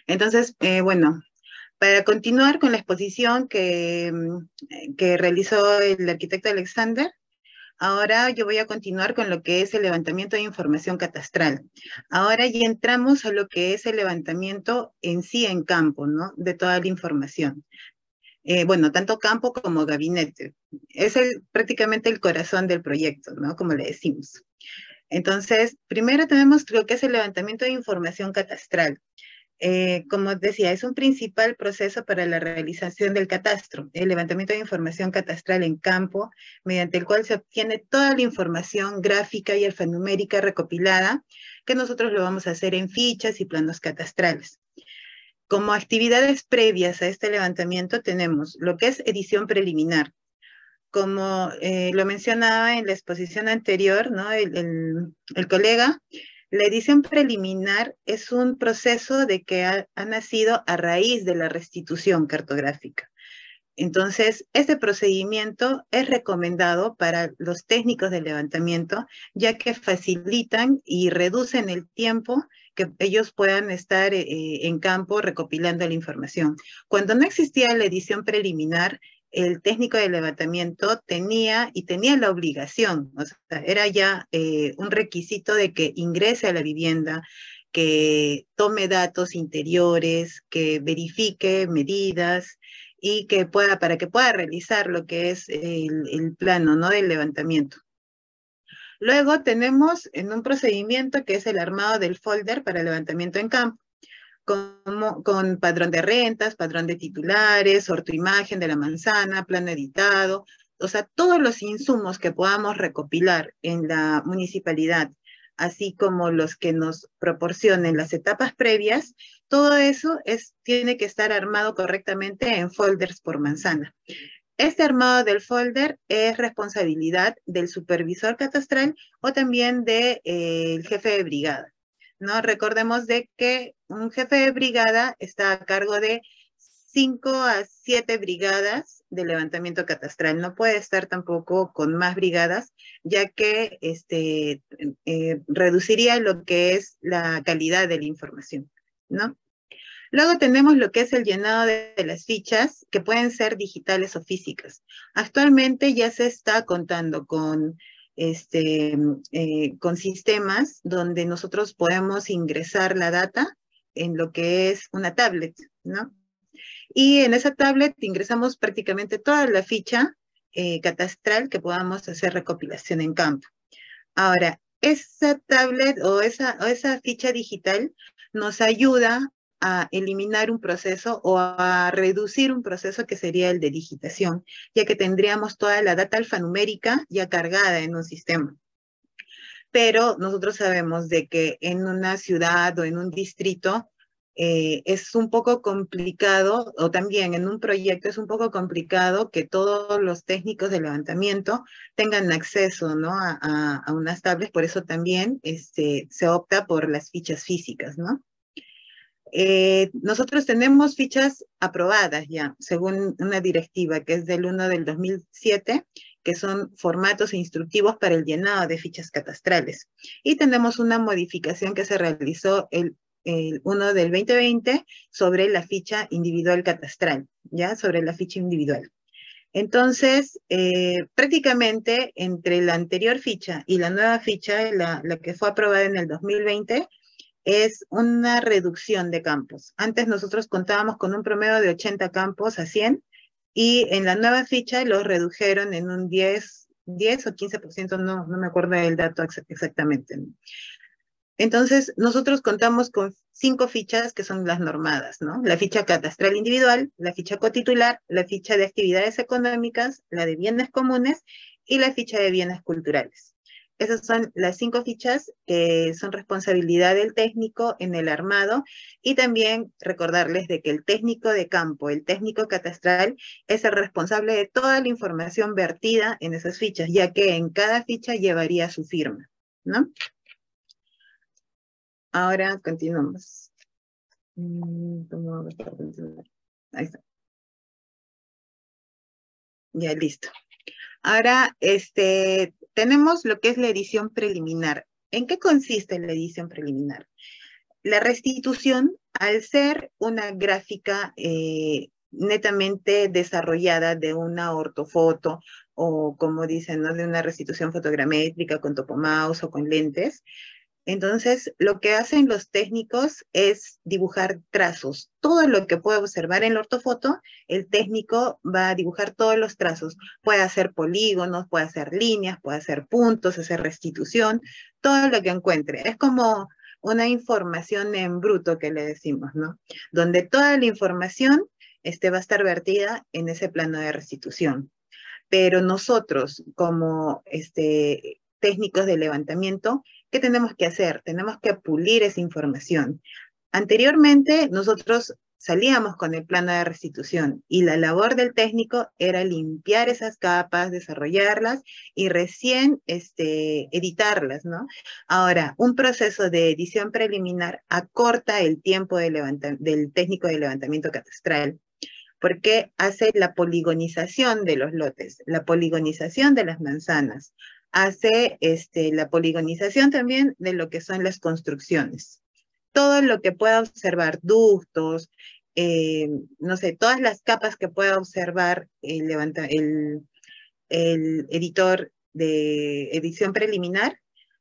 Entonces, bueno, para continuar con la exposición que realizó el arquitecto Alexander, ahora yo voy a continuar con lo que es el levantamiento de información catastral. Ahora ya entramos a lo que es el levantamiento en sí en campo, ¿no? De toda la información. Bueno, tanto campo como gabinete. Es prácticamente el corazón del proyecto, ¿no? Como le decimos. Entonces, primero tenemos lo que es el levantamiento de información catastral. Como decía, es un principal proceso para la realización del catastro, el levantamiento de información catastral en campo, mediante el cual se obtiene toda la información gráfica y alfanumérica recopilada, que nosotros lo vamos a hacer en fichas y planos catastrales. Como actividades previas a este levantamiento tenemos lo que es edición preliminar. Como lo mencionaba en la exposición anterior, ¿no? El colega, la edición preliminar es un proceso de que ha nacido a raíz de la restitución cartográfica. Entonces, este procedimiento es recomendado para los técnicos de levantamiento, ya que facilitan y reducen el tiempo que ellos puedan estar en campo recopilando la información. Cuando no existía la edición preliminar, el técnico de levantamiento tenía la obligación, o sea, era ya un requisito de que ingrese a la vivienda, que tome datos interiores, que verifique medidas, y para que pueda realizar lo que es el plano, ¿no? Del levantamiento. Luego tenemos en un procedimiento que es el armado del folder para levantamiento en campo, con padrón de rentas, padrón de titulares, ortoimagen de la manzana, plano editado, o sea, todos los insumos que podamos recopilar en la municipalidad, así como los que nos proporcionen las etapas previas, todo eso tiene que estar armado correctamente en folders por manzana. Este armado del folder es responsabilidad del supervisor catastral o también del jefe de brigada, ¿no? Recordemos de que un jefe de brigada está a cargo de 5 a 7 brigadas de levantamiento catastral. No puede estar tampoco con más brigadas, ya que reduciría lo que es la calidad de la información, ¿no? Luego tenemos lo que es el llenado de las fichas, que pueden ser digitales o físicas. Actualmente ya se está contando con sistemas donde nosotros podemos ingresar la data en lo que es una tablet, ¿no? Y en esa tablet ingresamos prácticamente toda la ficha catastral que podamos hacer recopilación en campo. Ahora, esa tablet o esa ficha digital nos ayuda a eliminar un proceso o a reducir un proceso que sería el de digitación, ya que tendríamos toda la data alfanumérica ya cargada en un sistema. Pero nosotros sabemos de que en una ciudad o en un distrito es un poco complicado, o también en un proyecto es un poco complicado que todos los técnicos de levantamiento tengan acceso, ¿no? a unas tablets, por eso también se opta por las fichas físicas, ¿no? Nosotros tenemos fichas aprobadas ya, según una directiva que es del 1 del 2007, que son formatos instructivos para el llenado de fichas catastrales. Y tenemos una modificación que se realizó el 1 del 2020 sobre la ficha individual catastral, ¿ya? Sobre la ficha individual. Entonces, prácticamente entre la anterior ficha y la nueva ficha, la que fue aprobada en el 2020, es una reducción de campos. Antes nosotros contábamos con un promedio de 80 campos a 100 y en la nueva ficha los redujeron en un 10 o 15%, no me acuerdo del dato exactamente. Entonces, nosotros contamos con 5 fichas que son las normadas, ¿no? La ficha catastral individual, la ficha cotitular, la ficha de actividades económicas, la de bienes comunes y la ficha de bienes culturales. Esas son las 5 fichas que son responsabilidad del técnico en el armado, y también recordarles de que el técnico de campo, el técnico catastral, es el responsable de toda la información vertida en esas fichas, ya que en cada ficha llevaría su firma, ¿no? Ahora continuamos. Ahí está. Ya listo. Ahora, tenemos lo que es la edición preliminar. ¿En qué consiste la edición preliminar? La restitución Al ser una gráfica netamente desarrollada de una ortofoto o como dicen, ¿no? De una restitución fotogramétrica con topomouse o con lentes, entonces, lo que hacen los técnicos es dibujar trazos. Todo lo que puede observar en la ortofoto, el técnico va a dibujar todos los trazos. Puede hacer polígonos, puede hacer líneas, puede hacer puntos, hacer restitución, todo lo que encuentre. Es como una información en bruto que le decimos, ¿no? Donde toda la información va a estar vertida en ese plano de restitución. Pero nosotros, como técnicos de levantamiento, ¿qué tenemos que hacer? Tenemos que pulir esa información. Anteriormente, nosotros salíamos con el plano de restitución y la labor del técnico era limpiar esas capas, desarrollarlas y recién editarlas, ¿no? Ahora, un proceso de edición preliminar acorta el tiempo del técnico de levantamiento catastral, porque hace la poligonización de los lotes, la poligonización de las manzanas, hace la poligonización también de lo que son las construcciones. Todo lo que pueda observar, ductos, no sé, todas las capas que pueda observar el editor de edición preliminar,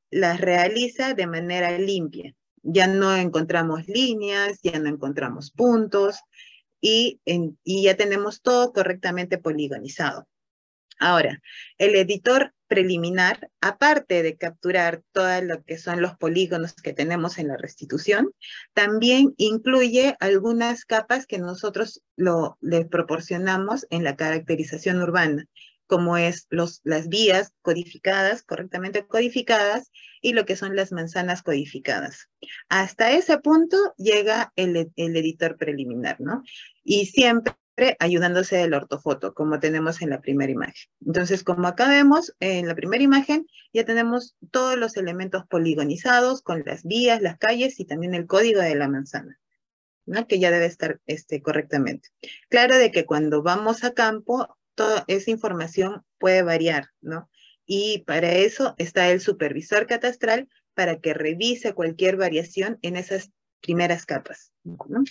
las realiza de manera limpia. Ya no encontramos líneas, ya no encontramos puntos, y ya tenemos todo correctamente poligonizado. Ahora, el editor preliminar, aparte de capturar todo lo que son los polígonos que tenemos en la restitución, también incluye algunas capas que nosotros les proporcionamos en la caracterización urbana, como es las vías codificadas, correctamente codificadas, y lo que son las manzanas codificadas. Hasta ese punto llega el editor preliminar, ¿no? Y siempre ayudándose del ortofoto, como tenemos en la primera imagen. Entonces, como acá vemos, en la primera imagen ya tenemos todos los elementos poligonizados con las vías, las calles y también el código de la manzana, ¿no? Que ya debe estar correctamente. Claro de que cuando vamos a campo, toda esa información puede variar, ¿no? Y para eso está el supervisor catastral para que revise cualquier variación en esas primeras capas, ¿no?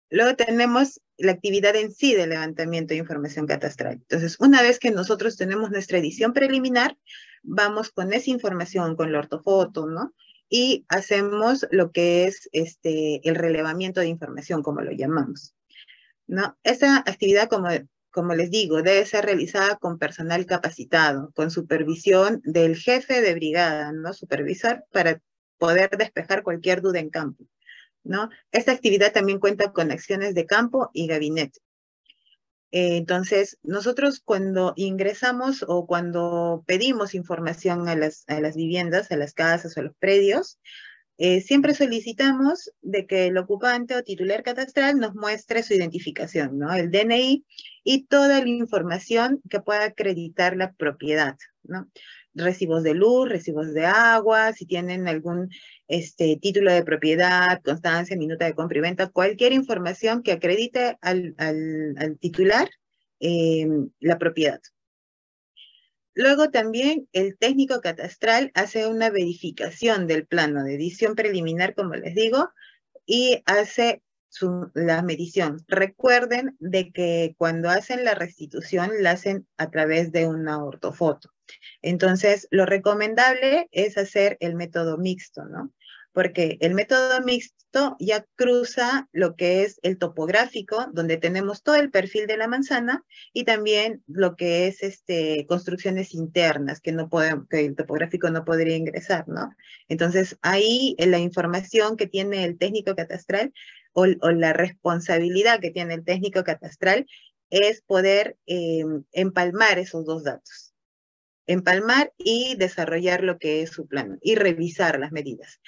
Luego tenemos la actividad en sí de levantamiento de información catastral. Entonces, una vez que nosotros tenemos nuestra edición preliminar, vamos con esa información, con la ortofoto, ¿no? Y hacemos lo que es el relevamiento de información, como lo llamamos, ¿no? Esa actividad, como les digo, debe ser realizada con personal capacitado, con supervisión del jefe de brigada, ¿no? Supervisor para poder despejar cualquier duda en campo, ¿no? Esta actividad también cuenta con acciones de campo y gabinete. Entonces, nosotros cuando ingresamos o cuando pedimos información a las viviendas, a las casas o a los predios, siempre solicitamos de que el ocupante o titular catastral nos muestre su identificación, ¿no? El DNI y toda la información que pueda acreditar la propiedad, ¿no? Recibos de luz, recibos de agua, si tienen algún título de propiedad, constancia, minuta de compra y venta, cualquier información que acredite al titular la propiedad. Luego también el técnico catastral hace una verificación del plano de edición preliminar, como les digo, y hace la medición. Recuerden de que cuando hacen la restitución, la hacen a través de una ortofoto. Entonces, lo recomendable es hacer el método mixto, ¿no? Porque el método mixto ya cruza lo que es el topográfico, donde tenemos todo el perfil de la manzana, y también lo que es construcciones internas que el topográfico no podría ingresar, ¿no? Entonces, ahí la información que tiene el técnico catastral o la responsabilidad que tiene el técnico catastral es poder empalmar esos dos datos. Empalmar y desarrollar lo que es su plano y revisar las medidas.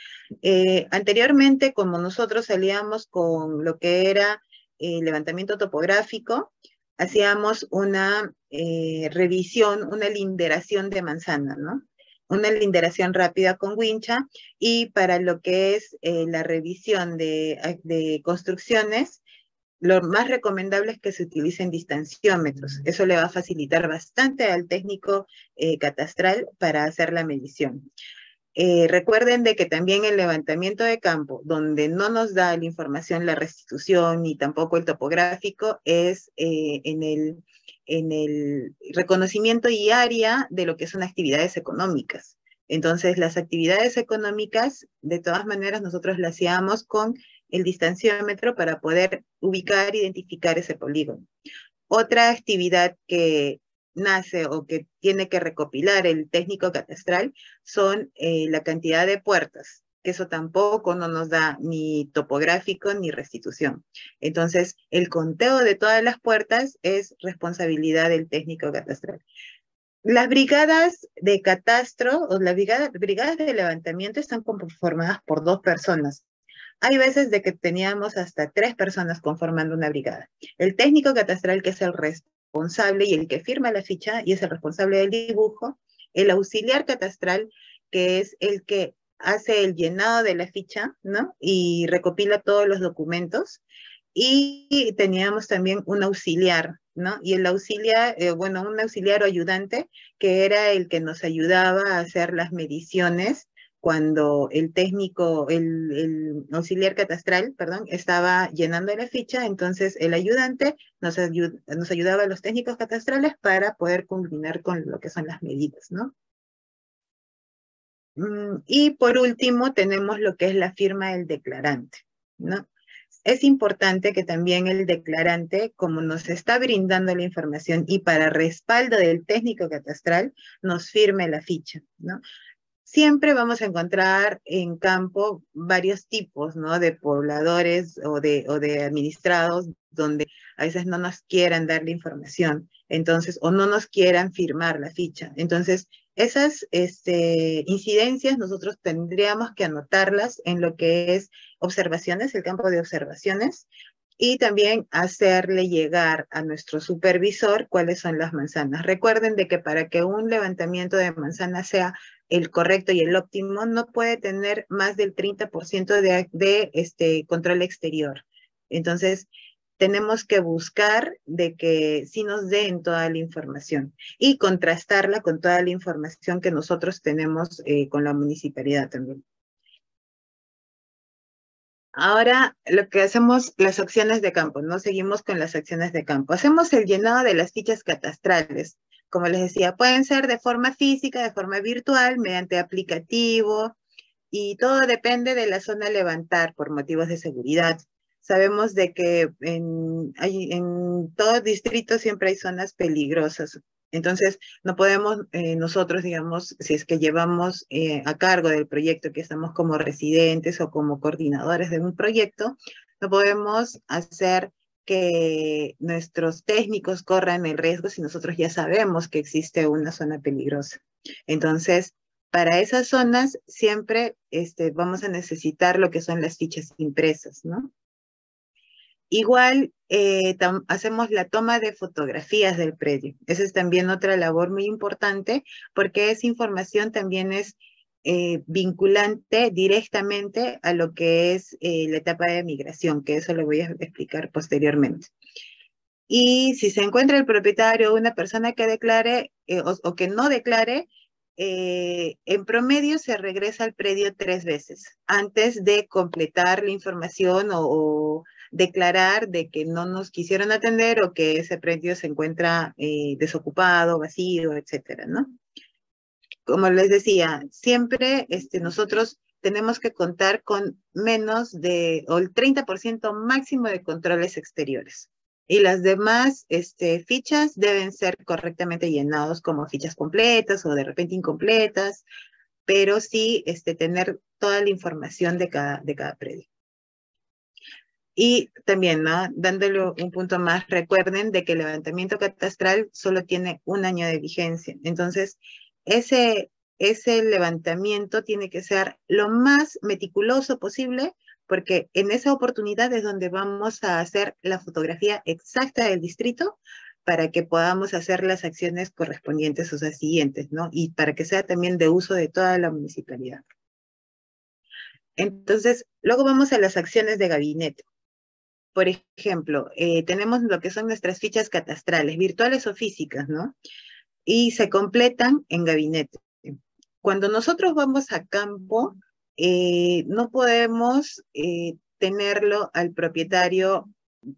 Anteriormente, como nosotros salíamos con lo que era levantamiento topográfico, hacíamos una revisión, una linderación de manzana, ¿no? Una linderación rápida con wincha, y para lo que es la revisión de construcciones, lo más recomendable es que se utilicen distanciómetros. Eso le va a facilitar bastante al técnico catastral para hacer la medición. Recuerden de que también el levantamiento de campo, donde no nos da la información la restitución ni tampoco el topográfico, es en el reconocimiento y área de lo que son actividades económicas. Entonces, las actividades económicas, de todas maneras, nosotros las hacíamos con el distanciómetro para poder ubicar, identificar ese polígono. Otra actividad que nace o que tiene que recopilar el técnico catastral son la cantidad de puertas, que eso tampoco no nos da ni topográfico ni restitución. Entonces, el conteo de todas las puertas es responsabilidad del técnico catastral. Las brigadas de catastro o las brigadas de levantamiento están conformadas por 2 personas. Hay veces de que teníamos hasta 3 personas conformando una brigada. El técnico catastral, que es el responsable y el que firma la ficha y es el responsable del dibujo. El auxiliar catastral, que es el que hace el llenado de la ficha, ¿no? Y recopila todos los documentos. Y teníamos también un auxiliar, ¿no? Y el auxiliar, bueno, un auxiliar o ayudante, que era el que nos ayudaba a hacer las mediciones cuando el técnico, el auxiliar catastral, perdón, estaba llenando la ficha. Entonces el ayudante nos ayudaba a los técnicos catastrales para poder culminar con lo que son las medidas, ¿no? Y por último tenemos lo que es la firma del declarante, ¿no? Es importante que también el declarante, como nos está brindando la información y para respaldo del técnico catastral, nos firme la ficha, ¿no? Siempre vamos a encontrar en campo varios tipos, ¿no? De pobladores o de administrados donde a veces no nos quieran dar la información, entonces, o no nos quieran firmar la ficha. Entonces, esas incidencias nosotros tendríamos que anotarlas en lo que es observaciones, el campo de observaciones, y también hacerle llegar a nuestro supervisor cuáles son las manzanas. Recuerden de que para que un levantamiento de manzanas sea el correcto y el óptimo, no puede tener más del 30% de control exterior. Entonces, tenemos que buscar de que sí nos den toda la información y contrastarla con toda la información que nosotros tenemos con la municipalidad también. Ahora lo que hacemos, las acciones de campo, ¿no? Seguimos con las acciones de campo. Hacemos el llenado de las fichas catastrales. Como les decía, pueden ser de forma física, de forma virtual, mediante aplicativo, y todo depende de la zona a levantar por motivos de seguridad. Sabemos de que en todo distrito siempre hay zonas peligrosas. Entonces, no podemos nosotros, digamos, si es que llevamos a cargo del proyecto, que estamos como residentes o como coordinadores de un proyecto, no podemos hacer que nuestros técnicos corran el riesgo si nosotros ya sabemos que existe una zona peligrosa. Entonces, para esas zonas siempre vamos a necesitar lo que son las fichas impresas, ¿no? Igual hacemos la toma de fotografías del predio. Esa es también otra labor muy importante porque esa información también es vinculante directamente a lo que es la etapa de migración, que eso lo voy a explicar posteriormente. Y si se encuentra el propietario o una persona que declare o que no declare, en promedio se regresa al predio 3 veces antes de completar la información o declarar de que no nos quisieron atender o que ese predio se encuentra desocupado, vacío, etcétera, ¿no? Como les decía, siempre nosotros tenemos que contar con menos o el 30% máximo de controles exteriores. Y las demás fichas deben ser correctamente llenados como fichas completas o de repente incompletas, pero sí tener toda la información de cada predio. Y también, ¿no? Dándole un punto más, recuerden de que el levantamiento catastral solo tiene 1 año de vigencia. Entonces, ese levantamiento tiene que ser lo más meticuloso posible, porque en esa oportunidad es donde vamos a hacer la fotografía exacta del distrito para que podamos hacer las acciones correspondientes, o sea, siguientes, ¿no? Y para que sea también de uso de toda la municipalidad. Entonces, luego vamos a las acciones de gabinete. Por ejemplo, tenemos lo que son nuestras fichas catastrales, virtuales o físicas, ¿no? Y se completan en gabinete. cuando nosotros vamos a campo, no podemos tenerlo al propietario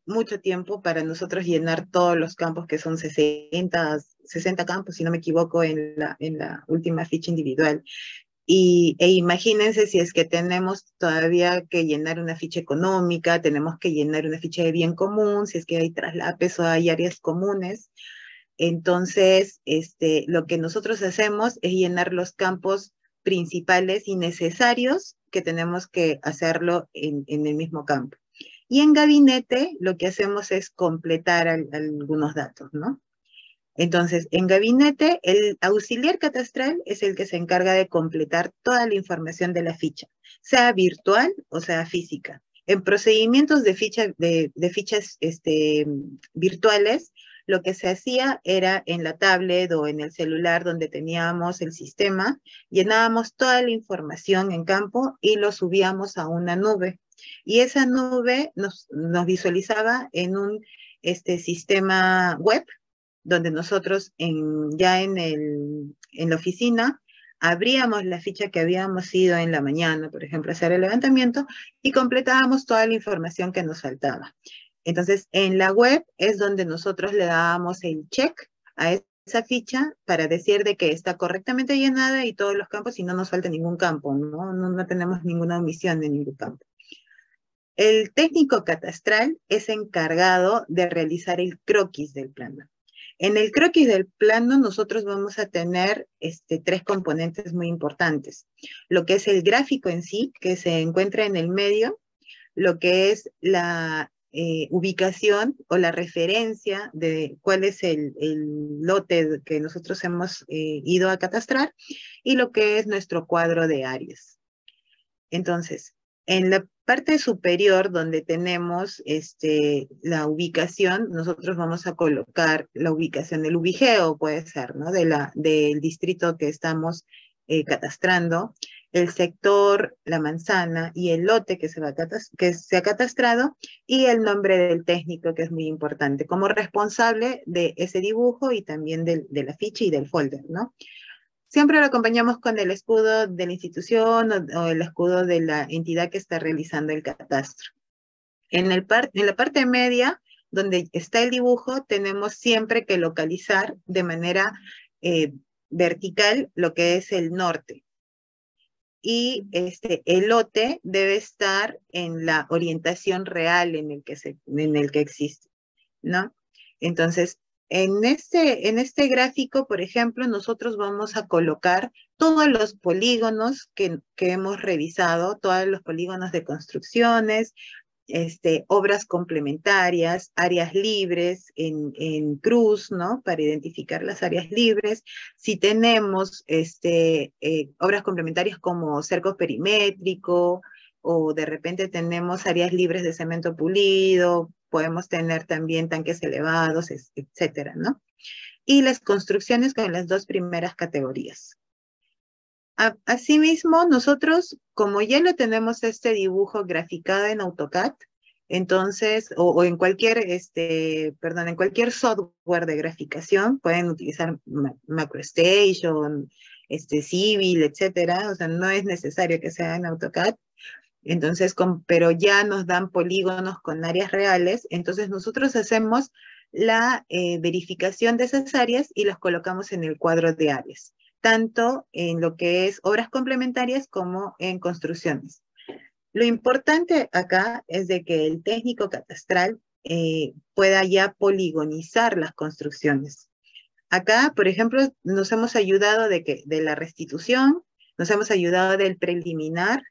mucho tiempo para nosotros llenar todos los campos, que son 60 campos, si no me equivoco, en la última ficha individual. E imagínense si es que tenemos todavía que llenar una ficha económica, tenemos que llenar una ficha de bien común, si es que hay traslapes o hay áreas comunes. Entonces, lo que nosotros hacemos es llenar los campos principales y necesarios que tenemos que hacerlo en el mismo campo. Y en gabinete lo que hacemos es completar algunos datos, ¿no? Entonces, en gabinete, el auxiliar catastral es el que se encarga de completar toda la información de la ficha, sea virtual o sea física. En procedimientos de fichas virtuales, lo que se hacía era en la tablet o en el celular donde teníamos el sistema, llenábamos toda la información en campo y lo subíamos a una nube. Y esa nube nos visualizaba en un sistema web donde nosotros ya en la oficina abríamos la ficha que habíamos ido en la mañana, por ejemplo, hacer el levantamiento y completábamos toda la información que nos faltaba. Entonces, en la web es donde nosotros le dábamos el check a esa ficha para decir de que está correctamente llenada y todos los campos y no nos falta ningún campo, ¿no? No tenemos ninguna omisión de ningún campo. El técnico catastral es encargado de realizar el croquis del plano. En el croquis del plano nosotros vamos a tener tres componentes muy importantes. Lo que es el gráfico en sí, que se encuentra en el medio, lo que es la ubicación o la referencia de cuál es el lote que nosotros hemos ido a catastrar y lo que es nuestro cuadro de áreas. Entonces, en la parte superior donde tenemos la ubicación, nosotros vamos a colocar la ubicación del ubigeo, puede ser, ¿no? Del distrito que estamos catastrando, el sector, la manzana y el lote que se ha catastrado y el nombre del técnico, que es muy importante, como responsable de ese dibujo y también de la ficha y del folder, ¿no? Siempre lo acompañamos con el escudo de la institución o el escudo de la entidad que está realizando el catastro. En la parte media, donde está el dibujo, tenemos siempre que localizar de manera vertical lo que es el norte. Y el lote debe estar en la orientación real en el que existe, ¿no? Entonces, en este gráfico, por ejemplo, nosotros vamos a colocar todos los polígonos que hemos revisado, todos los polígonos de construcciones, obras complementarias, áreas libres en cruz, ¿no? Para identificar las áreas libres. Si tenemos obras complementarias como cerco perimétrico, o de repente tenemos áreas libres de cemento pulido, podemos tener también tanques elevados, etcétera, ¿no? Y las construcciones con las dos primeras categorías. Asimismo, nosotros, como ya lo tenemos este dibujo graficado en AutoCAD, entonces, o en cualquier, en cualquier software de graficación, pueden utilizar MacroStation, Civil, etcétera, o sea, no es necesario que sea en AutoCAD. Entonces, pero ya nos dan polígonos con áreas reales, entonces nosotros hacemos la verificación de esas áreas y las colocamos en el cuadro de áreas, tanto en lo que es obras complementarias como en construcciones. Lo importante acá es de que el técnico catastral pueda ya poligonizar las construcciones. Acá, por ejemplo, nos hemos ayudado de la restitución, nos hemos ayudado del preliminar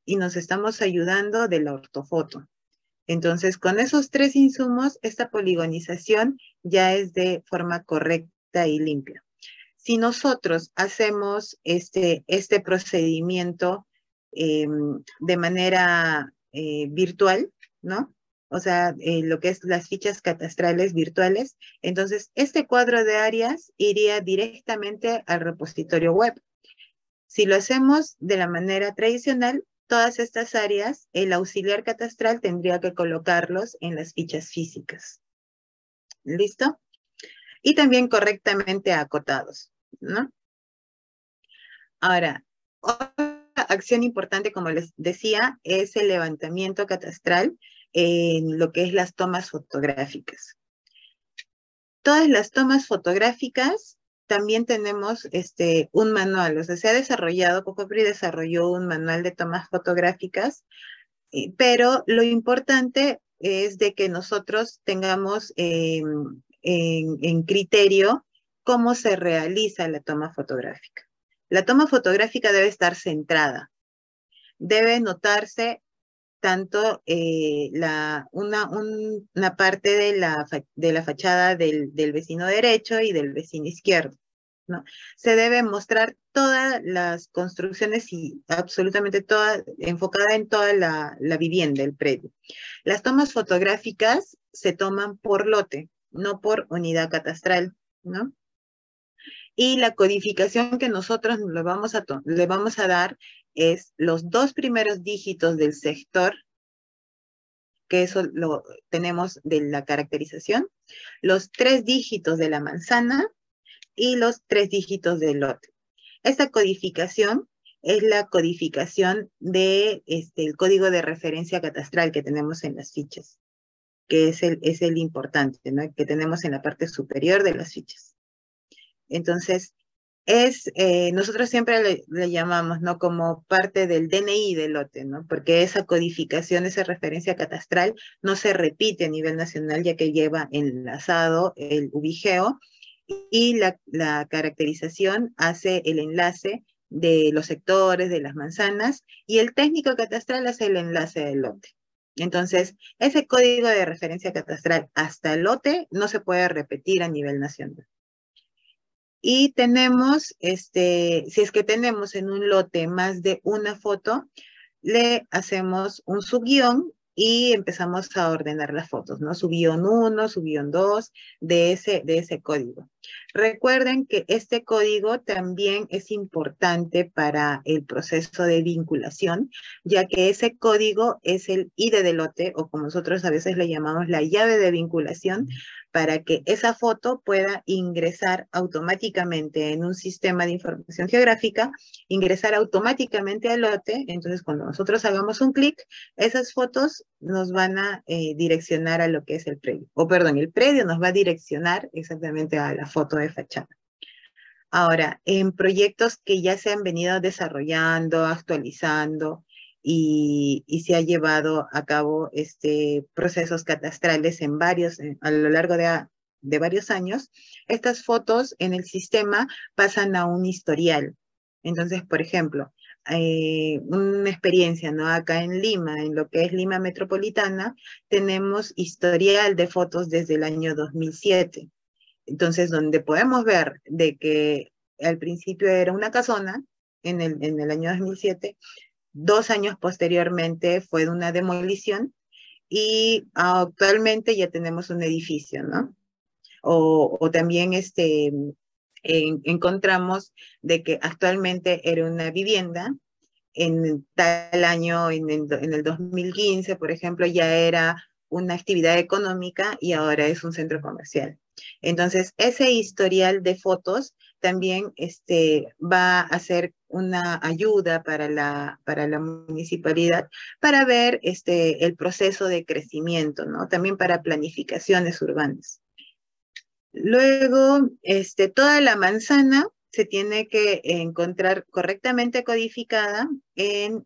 y nos estamos ayudando de la ortofoto. Entonces, con esos tres insumos, esta poligonización ya es de forma correcta y limpia. Si nosotros hacemos este procedimiento de manera virtual, ¿no? O sea, lo que es las fichas catastrales virtuales, entonces este cuadro de áreas iría directamente al repositorio web. Si lo hacemos de la manera tradicional, todas estas áreas, el auxiliar catastral tendría que colocarlos en las fichas físicas. ¿Listo? Y también correctamente acotados, ¿no? Ahora, otra acción importante, como les decía, es el levantamiento catastral en lo que es las tomas fotográficas. Todas las tomas fotográficas también tenemos un manual, o sea, se ha desarrollado, COFOPRI desarrolló un manual de tomas fotográficas, pero lo importante es de que nosotros tengamos en criterio cómo se realiza la toma fotográfica. La toma fotográfica debe estar centrada, debe notarse tanto una parte de la fachada del vecino derecho y del vecino izquierdo, ¿no? Se debe mostrar todas las construcciones y absolutamente toda, enfocada en toda la vivienda, el predio. Las tomas fotográficas se toman por lote, no por unidad catastral, ¿no? Y la codificación que nosotros le vamos a dar es los 2 primeros dígitos del sector, que eso lo tenemos de la caracterización, los 3 dígitos de la manzana y los 3 dígitos del lote. Esta codificación es la codificación de el código de referencia catastral que tenemos en las fichas, que es el importante, ¿no? Que tenemos en la parte superior de las fichas. Entonces, nosotros siempre le llamamos, ¿no? Como parte del DNI del lote, ¿no? Porque esa codificación, esa referencia catastral no se repite a nivel nacional, ya que lleva enlazado el ubigeo y la caracterización hace el enlace de los sectores, de las manzanas, y el técnico catastral hace el enlace del lote. Entonces, ese código de referencia catastral hasta el lote no se puede repetir a nivel nacional. Y tenemos, si es que tenemos en un lote más de una foto, le hacemos un subguión y empezamos a ordenar las fotos, ¿no? Subguión 1, subguión 2, de ese código. Recuerden que este código también es importante para el proceso de vinculación, ya que ese código es el ID de lote, o como nosotros a veces le llamamos la llave de vinculación, para que esa foto pueda ingresar automáticamente en un sistema de información geográfica, ingresar automáticamente al lote. Entonces, cuando nosotros hagamos un clic, esas fotos nos van a direccionar a lo que es el predio. O perdón, el predio nos va a direccionar exactamente a la foto de fachada. Ahora, en proyectos que ya se han venido desarrollando, actualizando, y se ha llevado a cabo procesos catastrales a lo largo de varios años, estas fotos en el sistema pasan a un historial. Entonces, por ejemplo, una experiencia, ¿no? Acá en Lima, en lo que es Lima Metropolitana, tenemos historial de fotos desde el año 2007. Entonces, donde podemos ver de que al principio era una casona, en el año 2007, 2 años posteriormente fue de una demolición y actualmente ya tenemos un edificio, ¿no? O también encontramos de que actualmente era una vivienda, en tal año, en el 2015, por ejemplo, ya era una actividad económica y ahora es un centro comercial. Entonces, ese historial de fotos también va a ser una ayuda para la municipalidad para ver el proceso de crecimiento, ¿no? También para planificaciones urbanas. Luego, toda la manzana se tiene que encontrar correctamente codificada en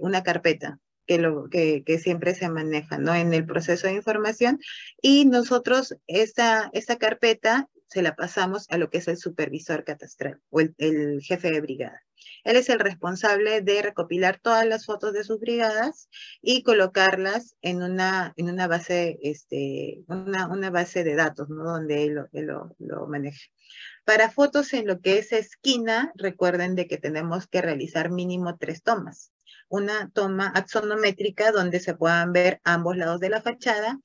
una carpeta que siempre se maneja, ¿no? En el proceso de información. Y nosotros esta carpeta se la pasamos a lo que es el supervisor catastral o el jefe de brigada. Él es el responsable de recopilar todas las fotos de sus brigadas y colocarlas en una base, una base de datos, ¿no? Donde él lo maneja. Para fotos en lo que es esquina, recuerden de que tenemos que realizar mínimo 3 tomas. Una toma axonométrica donde se puedan ver ambos lados de la fachada,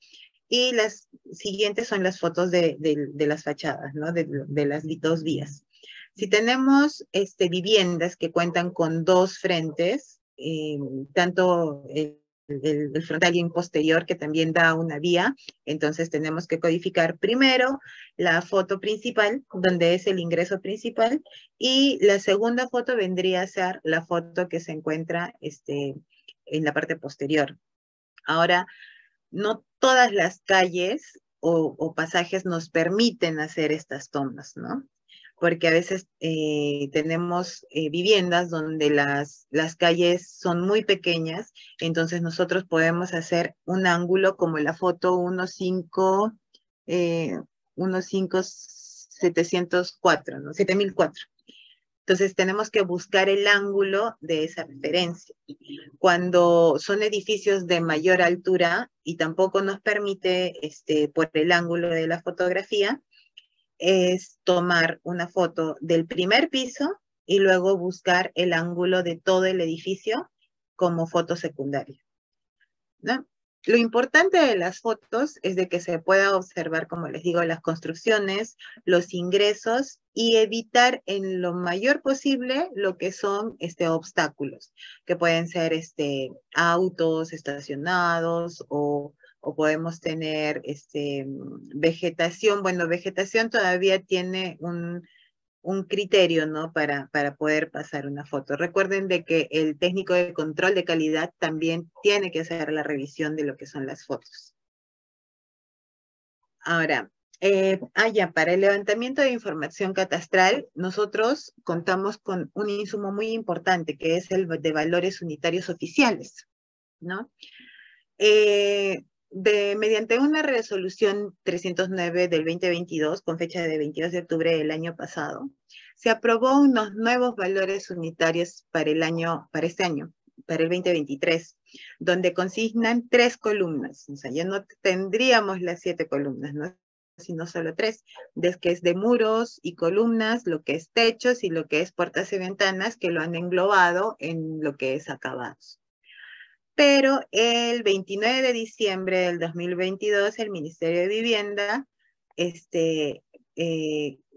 y las siguientes son las fotos de las fachadas, ¿no? De las 2 vías. Si tenemos viviendas que cuentan con 2 frentes, tanto el frontal y un posterior que también da una vía. Entonces tenemos que codificar primero la foto principal, donde es el ingreso principal, y la segunda foto vendría a ser la foto que se encuentra en la parte posterior. Ahora, no todas las calles o pasajes nos permiten hacer estas tomas, ¿no? Porque a veces tenemos viviendas donde las calles son muy pequeñas, entonces nosotros podemos hacer un ángulo como la foto 15, 1704, ¿no? 7004. Entonces tenemos que buscar el ángulo de esa referencia. Cuando son edificios de mayor altura y tampoco nos permite, por el ángulo de la fotografía, es tomar una foto del primer piso y luego buscar el ángulo de todo el edificio como foto secundaria, ¿no? Lo importante de las fotos es de que se pueda observar, como les digo, las construcciones, los ingresos y evitar en lo mayor posible lo que son obstáculos, que pueden ser autos estacionados o podemos tener vegetación. Bueno, vegetación todavía tiene un criterio, ¿no? Para poder pasar una foto. Recuerden de que el técnico de control de calidad también tiene que hacer la revisión de lo que son las fotos. Ahora, ya, para el levantamiento de información catastral, nosotros contamos con un insumo muy importante, que es el de valores unitarios oficiales, ¿no? Mediante una resolución 309 del 2022, con fecha de 22 de octubre del año pasado, se aprobó unos nuevos valores unitarios para este año, para el 2023, donde consignan 3 columnas. O sea, ya no tendríamos las 7 columnas, ¿no? Sino solo 3, que es de muros y columnas, lo que es techos y lo que es puertas y ventanas, que lo han englobado en lo que es acabados. Pero el 29 de diciembre del 2022, el Ministerio de Vivienda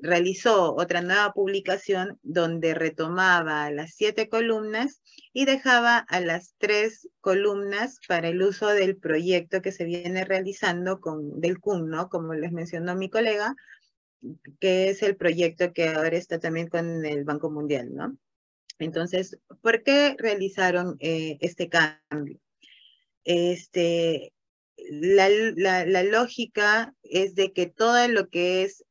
realizó otra nueva publicación donde retomaba las 7 columnas y dejaba a las 3 columnas para el uso del proyecto que se viene realizando del CUN, ¿no? Como les mencionó mi colega, que es el proyecto que ahora está también con el Banco Mundial, ¿no? Entonces, ¿por qué realizaron este cambio? La lógica es de que todo lo que es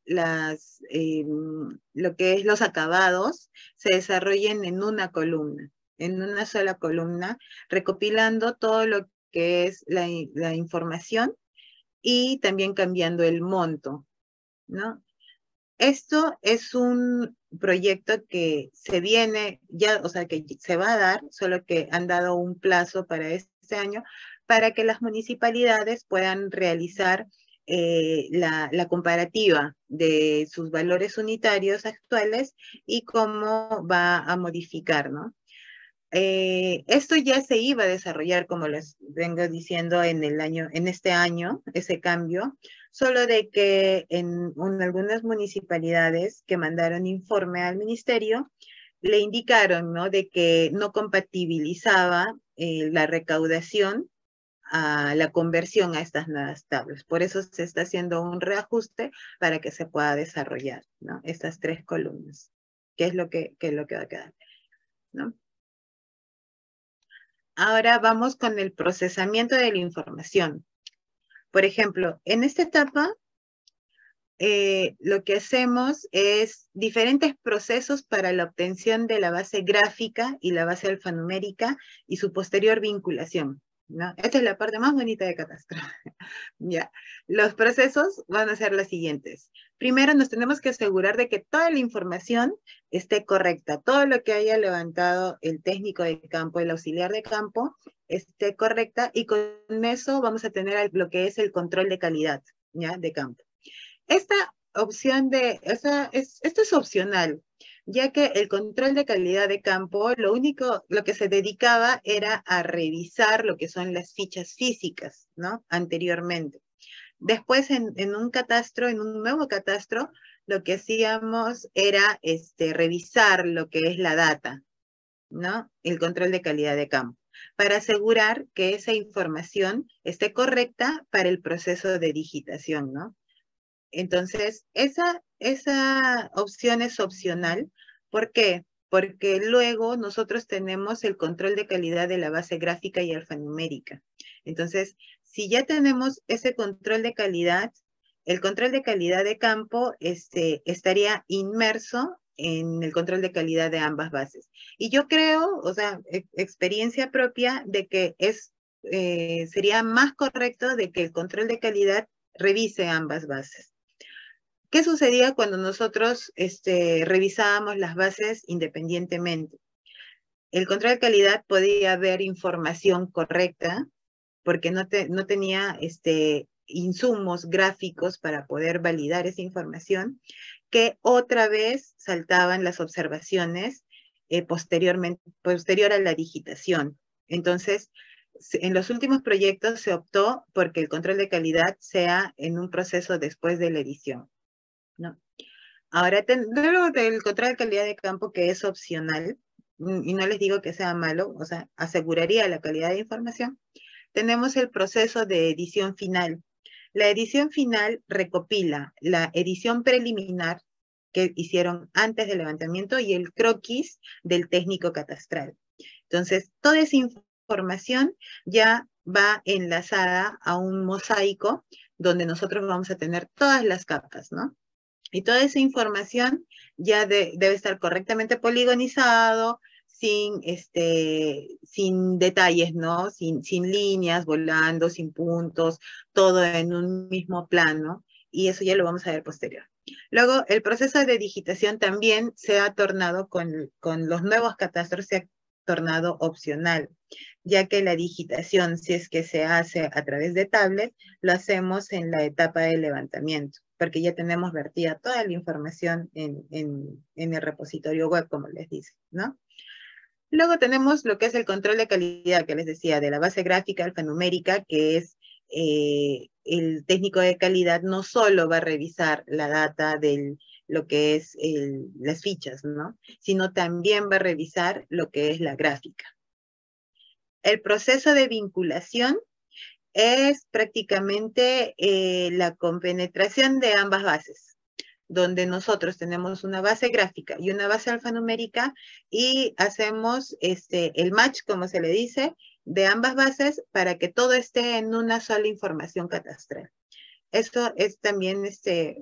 los acabados se desarrollen en una columna, en una sola columna, recopilando todo lo que es la información y también cambiando el monto, ¿no? Esto es un proyecto que se viene ya, o sea, que se va a dar, solo que han dado un plazo para este año, para que las municipalidades puedan realizar la comparativa de sus valores unitarios actuales y cómo va a modificar, ¿no? Esto ya se iba a desarrollar, como les vengo diciendo, en este año, ese cambio, solo de que en algunas municipalidades que mandaron informe al ministerio, le indicaron, ¿no? De que no compatibilizaba la recaudación a la conversión a estas nuevas tablas. Por eso se está haciendo un reajuste para que se pueda desarrollar, ¿no? Estas 3 columnas, que es lo que va a quedar, ¿no? Ahora vamos con el procesamiento de la información. Por ejemplo, en esta etapa, lo que hacemos es diferentes procesos para la obtención de la base gráfica y la base alfanumérica y su posterior vinculación, ¿no? Esta es la parte más bonita de Catastro. Ya. Los procesos van a ser los siguientes. Primero nos tenemos que asegurar de que toda la información esté correcta. Todo lo que haya levantado el técnico de campo, el auxiliar de campo, esté correcta, y con eso vamos a tener lo que es el control de calidad, ¿ya? De campo. Esta opción esto es opcional, ya que el control de calidad de campo, lo que se dedicaba era a revisar lo que son las fichas físicas, ¿no? Anteriormente. Después, en un nuevo catastro, lo que hacíamos era revisar lo que es la data, ¿no? El control de calidad de campo. para asegurar que esa información esté correcta para el proceso de digitación, ¿no? Entonces, esa opción es opcional. ¿Por qué? Porque luego nosotros tenemos el control de calidad de la base gráfica y alfanumérica. Entonces, si ya tenemos ese control de calidad, el control de calidad de campo estaría inmerso en el control de calidad de ambas bases. Y yo creo, o sea, experiencia propia de que sería más correcto de que el control de calidad revise ambas bases. ¿Qué sucedía cuando nosotros revisábamos las bases independientemente? El control de calidad podía ver información correcta porque no tenía insumos gráficos para poder validar esa información, que otra vez saltaban las observaciones posterior a la digitación. Entonces, en los últimos proyectos se optó porque el control de calidad sea en un proceso después de la edición, ¿no? Ahora, luego del control de calidad de campo, que es opcional, y no les digo que sea malo, o sea, aseguraría la calidad de información, tenemos el proceso de edición final. La edición final recopila la edición preliminar que hicieron antes del levantamiento y el croquis del técnico catastral. Entonces, toda esa información ya va enlazada a un mosaico donde nosotros vamos a tener todas las capas, ¿no? Y toda esa información ya debe estar correctamente poligonizado, sin detalles, ¿no? Sin líneas volando, sin puntos, todo en un mismo plano. Y eso ya lo vamos a ver posterior. Luego, el proceso de digitación también se ha tornado con los nuevos catastros, se ha tornado opcional, ya que la digitación, si es que se hace a través de tablet, lo hacemos en la etapa de levantamiento, porque ya tenemos vertida toda la información en el repositorio web, como les dice, ¿no? Luego tenemos lo que es el control de calidad, que les decía, de la base gráfica alfanumérica, que es el técnico de calidad no solo va a revisar la data de lo que es las fichas, ¿no? Sino también va a revisar lo que es la gráfica. El proceso de vinculación es prácticamente la compenetración de ambas bases, donde nosotros tenemos una base gráfica y una base alfanumérica y hacemos el match, como se le dice, de ambas bases para que todo esté en una sola información catastral. Esto es también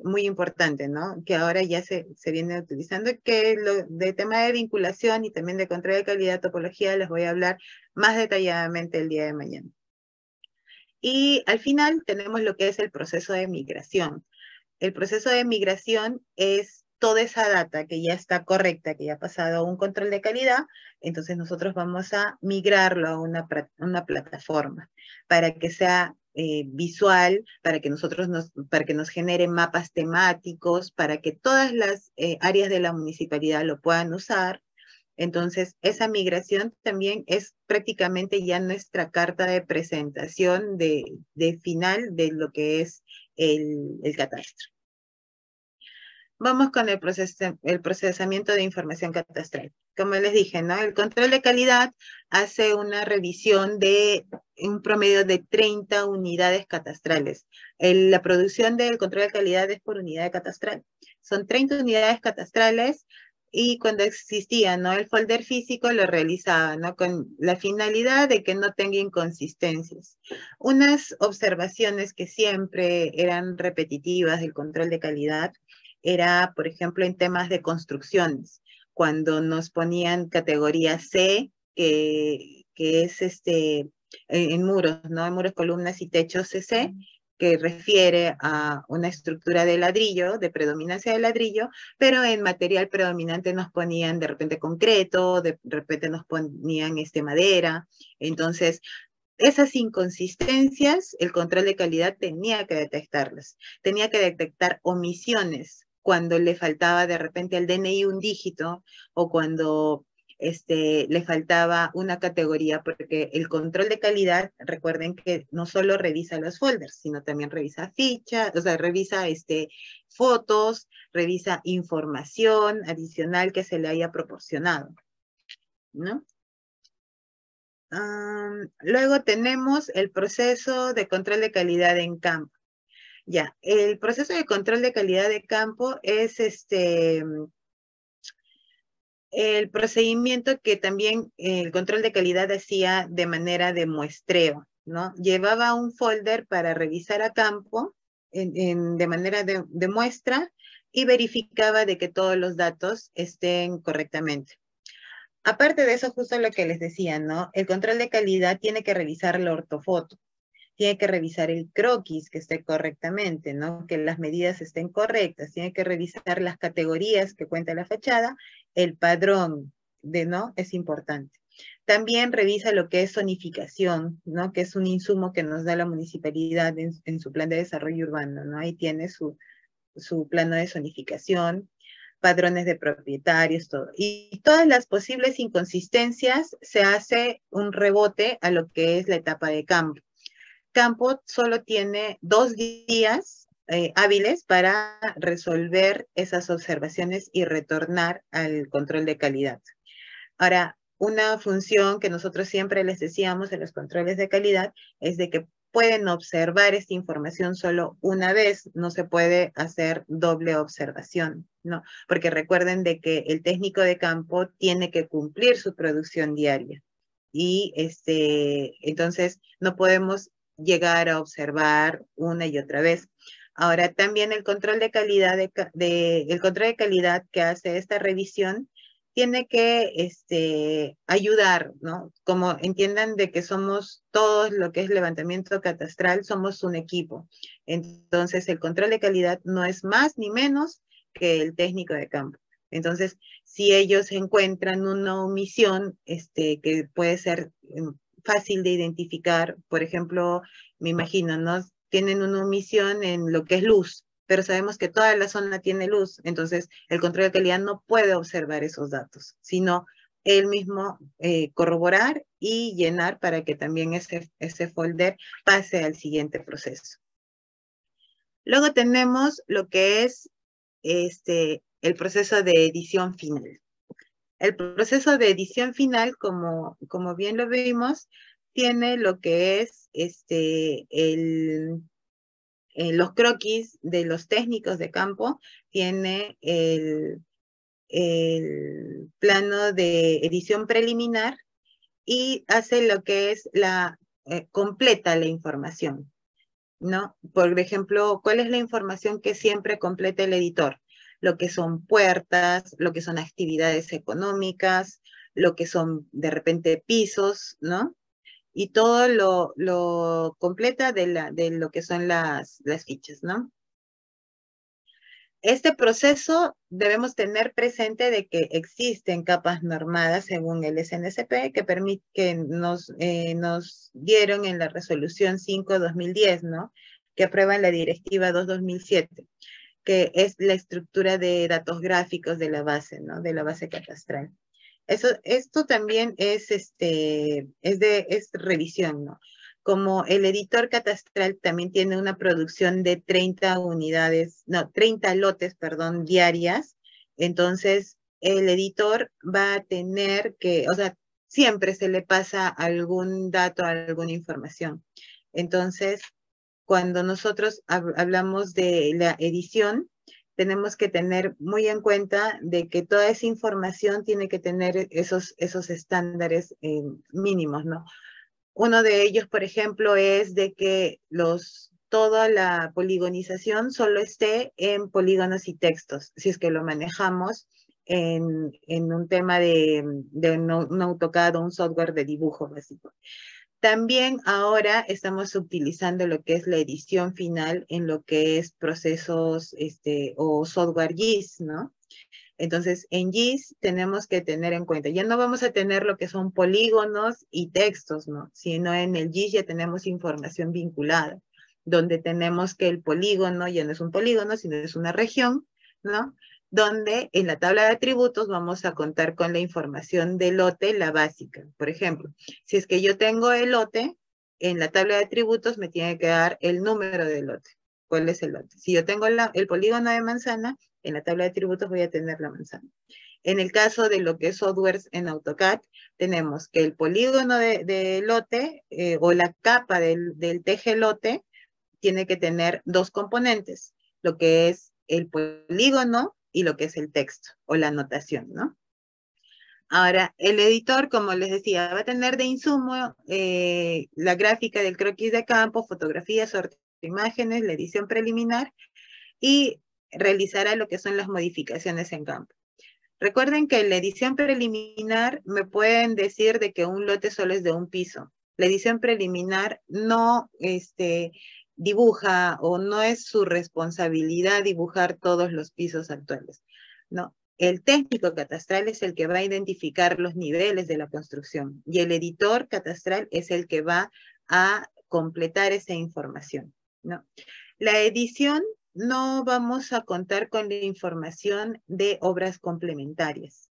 muy importante, ¿no? Que ahora ya se viene utilizando, que de tema de vinculación y también de control de calidad, topología, les voy a hablar más detalladamente el día de mañana. Y al final tenemos lo que es el proceso de migración. El proceso de migración es toda esa data que ya está correcta, que ya ha pasado a un control de calidad, entonces nosotros vamos a migrarlo a una plataforma para que sea visual, para que para que nos genere mapas temáticos, para que todas las áreas de la municipalidad lo puedan usar. Entonces, esa migración también es prácticamente ya nuestra carta de presentación de final de lo que es el catastro. Vamos con el procesamiento de información catastral. Como les dije, ¿no? El control de calidad hace una revisión de un promedio de 30 unidades catastrales. La producción del control de calidad es por unidad catastral. Son 30 unidades catastrales y cuando existía, ¿no? El folder físico lo realizaba, ¿no? Con la finalidad de que no tenga inconsistencias. Unas observaciones que siempre eran repetitivas del control de calidad era, por ejemplo, en temas de construcciones, cuando nos ponían categoría C, que es en muros, ¿no? En muros, columnas y techos CC, que refiere a una estructura de ladrillo, de predominancia de ladrillo, pero en material predominante nos ponían de repente concreto, de repente nos ponían madera. Entonces, esas inconsistencias, el control de calidad tenía que detectarlas. Tenía que detectar omisiones cuando le faltaba de repente al DNI un dígito o cuando le faltaba una categoría, porque el control de calidad, recuerden que no solo revisa los folders, sino también revisa fichas, o sea, revisa fotos, revisa información adicional que se le haya proporcionado, ¿no? Luego tenemos el proceso de control de calidad en campo. Ya, el proceso de control de calidad de campo es el procedimiento que también el control de calidad hacía de manera de muestreo, ¿no? Llevaba un folder para revisar a campo de manera de muestra y verificaba de que todos los datos estén correctamente. Aparte de eso, justo lo que les decía, ¿no? El control de calidad tiene que revisar la ortofoto, tiene que revisar el croquis que esté correctamente, ¿no? Que las medidas estén correctas, tiene que revisar las categorías que cuenta la fachada, el padrón, ¿no? Es importante. También revisa lo que es zonificación, ¿no? Que es un insumo que nos da la municipalidad en su plan de desarrollo urbano, ¿no? Ahí tiene su plano de zonificación, padrones de propietarios, todo. Y todas las posibles inconsistencias se hace un rebote a lo que es la etapa de campo. Campo solo tiene 2 días hábiles para resolver esas observaciones y retornar al control de calidad. Ahora, una función que nosotros siempre les decíamos en los controles de calidad es de que pueden observar esta información solo una vez, no se puede hacer doble observación, ¿no? Porque recuerden de que el técnico de campo tiene que cumplir su producción diaria. Y entonces no podemos llegar a observar una y otra vez. Ahora, también el control de calidad, el control de calidad que hace esta revisión tiene que ayudar, ¿no? Como entiendan de que somos todos lo que es levantamiento catastral, somos un equipo. Entonces, el control de calidad no es más ni menos que el técnico de campo. Entonces, si ellos encuentran una omisión que puede ser fácil de identificar, por ejemplo, me imagino, ¿no? Tienen una omisión en lo que es luz, pero sabemos que toda la zona tiene luz, entonces el control de calidad no puede observar esos datos, sino él mismo corroborar y llenar para que también ese folder pase al siguiente proceso. Luego tenemos lo que es el proceso de edición final. El proceso de edición final, como bien lo vimos, tiene lo que es los croquis de los técnicos de campo, tiene el plano de edición preliminar y hace lo que es completa la información, ¿no? Por ejemplo, ¿cuál es la información que siempre completa el editor? Lo que son puertas, lo que son actividades económicas, lo que son de repente pisos, ¿no? Y todo lo completa de lo que son las fichas, ¿no? Este proceso debemos tener presente de que existen capas normadas según el SNCP que nos dieron en la resolución 5/2010, ¿no? Que aprueban la directiva 2/2007, que es la estructura de datos gráficos de la base, ¿no? De la base catastral. Esto también es revisión, ¿no? Como el editor catastral también tiene una producción de 30 lotes, perdón, diarias, entonces el editor va a tener que, o sea, siempre se le pasa algún dato, alguna información. Entonces, cuando nosotros hablamos de la edición, tenemos que tener muy en cuenta de que toda esa información tiene que tener esos estándares mínimos, ¿no? Uno de ellos, por ejemplo, es de que toda la poligonización solo esté en polígonos y textos, si es que lo manejamos en un tema de un AutoCAD o un software de dibujo básico. También ahora estamos utilizando lo que es la edición final en lo que es procesos o software GIS, ¿no? Entonces, en GIS tenemos que tener en cuenta, ya no vamos a tener lo que son polígonos y textos, ¿no? Sino en el GIS ya tenemos información vinculada, donde tenemos que el polígono ya no es un polígono, sino es una región, ¿no? Donde en la tabla de atributos vamos a contar con la información del lote, la básica. Por ejemplo, si es que yo tengo el lote, en la tabla de atributos me tiene que dar el número del lote. ¿Cuál es el lote? Si yo tengo el polígono de manzana, en la tabla de atributos voy a tener la manzana. En el caso de lo que es softwares en AutoCAD, tenemos que el polígono de lote o la capa del teje lote tiene que tener dos componentes, lo que es el polígono y lo que es el texto o la anotación, ¿no? Ahora, el editor, como les decía, va a tener de insumo la gráfica del croquis de campo, fotografías, sorteo de imágenes, la edición preliminar y realizará lo que son las modificaciones en campo. Recuerden que en la edición preliminar me pueden decir de que un lote solo es de un piso. La edición preliminar no dibuja o no es su responsabilidad dibujar todos los pisos actuales, ¿no? El técnico catastral es el que va a identificar los niveles de la construcción y el editor catastral es el que va a completar esa información, ¿no? La edición no vamos a contar con la información de obras complementarias.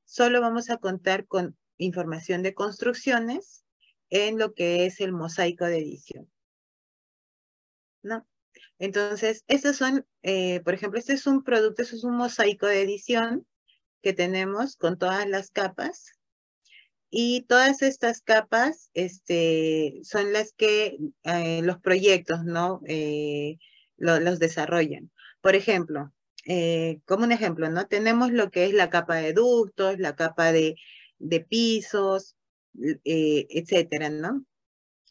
Solo vamos a contar con información de construcciones en lo que es el mosaico de edición, ¿no? Entonces, estos son, por ejemplo, este es un producto, este es un mosaico de edición que tenemos con todas las capas. Y todas estas capas son las que los proyectos, ¿no? Los desarrollan. Por ejemplo, como un ejemplo, ¿no? Tenemos lo que es la capa de ductos, la capa de pisos, etcétera, ¿no?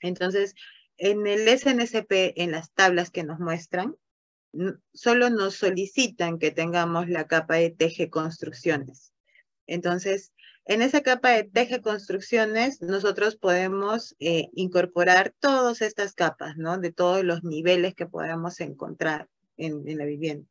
Entonces, en el SNCP, en las tablas que nos muestran, solo nos solicitan que tengamos la capa de teje construcciones. Entonces, en esa capa de teje construcciones, nosotros podemos incorporar todas estas capas, ¿no? De todos los niveles que podamos encontrar en la vivienda.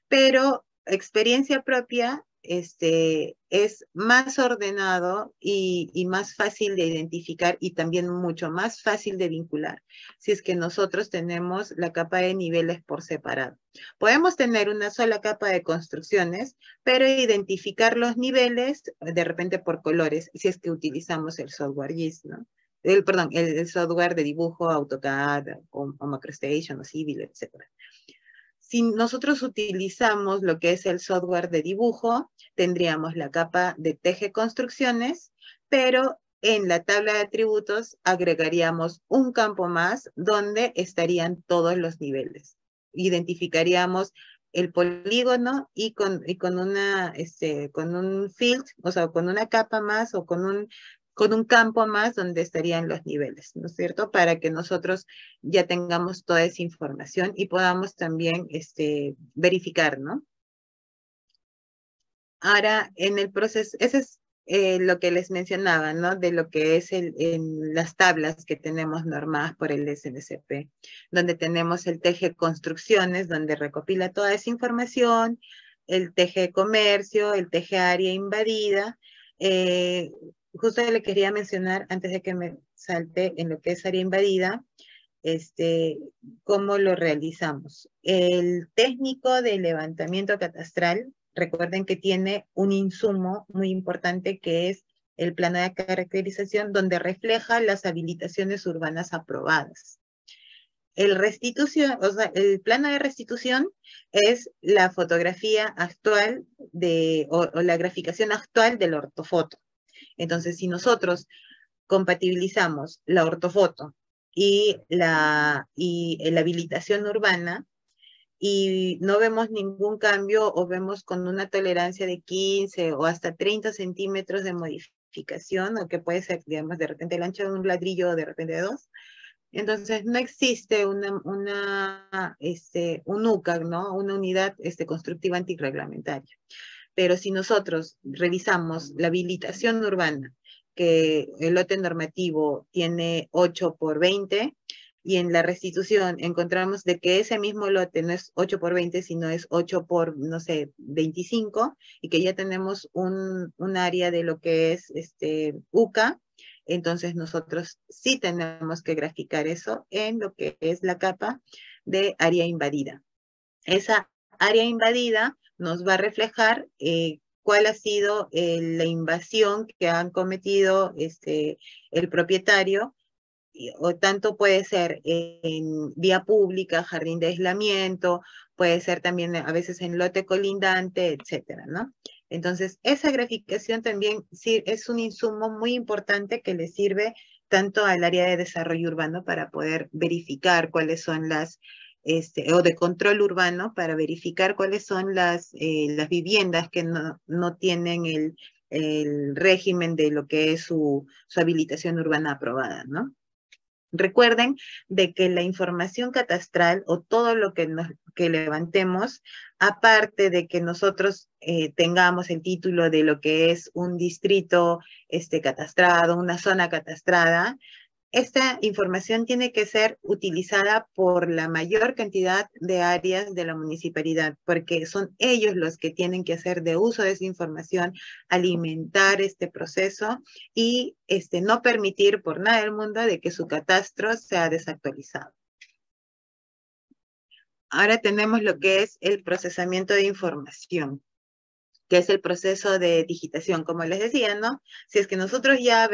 Pero experiencia propia es más ordenado y más fácil de identificar y también mucho más fácil de vincular si es que nosotros tenemos la capa de niveles por separado. Podemos tener una sola capa de construcciones, pero identificar los niveles de repente por colores si es que utilizamos el software GIS, ¿no? Perdón, el software de dibujo, AutoCAD o MacroStation o Civil, etcétera. Si nosotros utilizamos lo que es el software de dibujo, tendríamos la capa de teje construcciones, pero en la tabla de atributos agregaríamos un campo más donde estarían todos los niveles. Identificaríamos el polígono y con un field, o sea, con una capa más o con un campo más donde estarían los niveles, ¿no es cierto? Para que nosotros ya tengamos toda esa información y podamos también verificar, ¿no? Ahora, en el proceso, ese es lo que les mencionaba, ¿no? De lo que es en las tablas que tenemos normadas por el SNCP, donde tenemos el teje construcciones, donde recopila toda esa información, el teje comercio, el teje área invadida. Justo le quería mencionar, antes de que me salte en lo que es área invadida, cómo lo realizamos. El técnico de levantamiento catastral, recuerden que tiene un insumo muy importante que es el plano de caracterización donde refleja las habilitaciones urbanas aprobadas. El plano de restitución es la fotografía actual o la graficación actual del ortofoto. Entonces, si nosotros compatibilizamos la ortofoto y la habilitación urbana y no vemos ningún cambio o vemos con una tolerancia de 15 o hasta 30 centímetros de modificación, o que puede ser, digamos, de repente el ancho de un ladrillo o de repente de dos. Entonces, no existe un UCA, ¿no? Una unidad constructiva antirreglamentaria. Pero si nosotros revisamos la habilitación urbana, que el lote normativo tiene 8 por 20, y en la restitución encontramos de que ese mismo lote no es 8 por 20, sino es 8 por, no sé, 25, y que ya tenemos un área de lo que es UCA, entonces nosotros sí tenemos que graficar eso en lo que es la capa de área invadida. Esa área invadida nos va a reflejar cuál ha sido la invasión que han cometido el propietario, o tanto puede ser en vía pública, jardín de aislamiento, puede ser también a veces en lote colindante, etcétera, ¿no? Entonces, esa graficación también sí, es un insumo muy importante que le sirve tanto al área de desarrollo urbano para poder verificar cuáles son o de control urbano, para verificar cuáles son las viviendas que no tienen el régimen de lo que es su habilitación urbana aprobada, ¿no? Recuerden de que la información catastral o todo lo que levantemos, aparte de que nosotros tengamos el título de lo que es un distrito catastrado, una zona catastrada, esta información tiene que ser utilizada por la mayor cantidad de áreas de la municipalidad, porque son ellos los que tienen que hacer de uso de esa información, alimentar este proceso y no permitir por nada del mundo de que su catastro sea desactualizado. Ahora tenemos lo que es el procesamiento de información, que es el proceso de digitación. Como les decía, ¿no? Si es que nosotros ya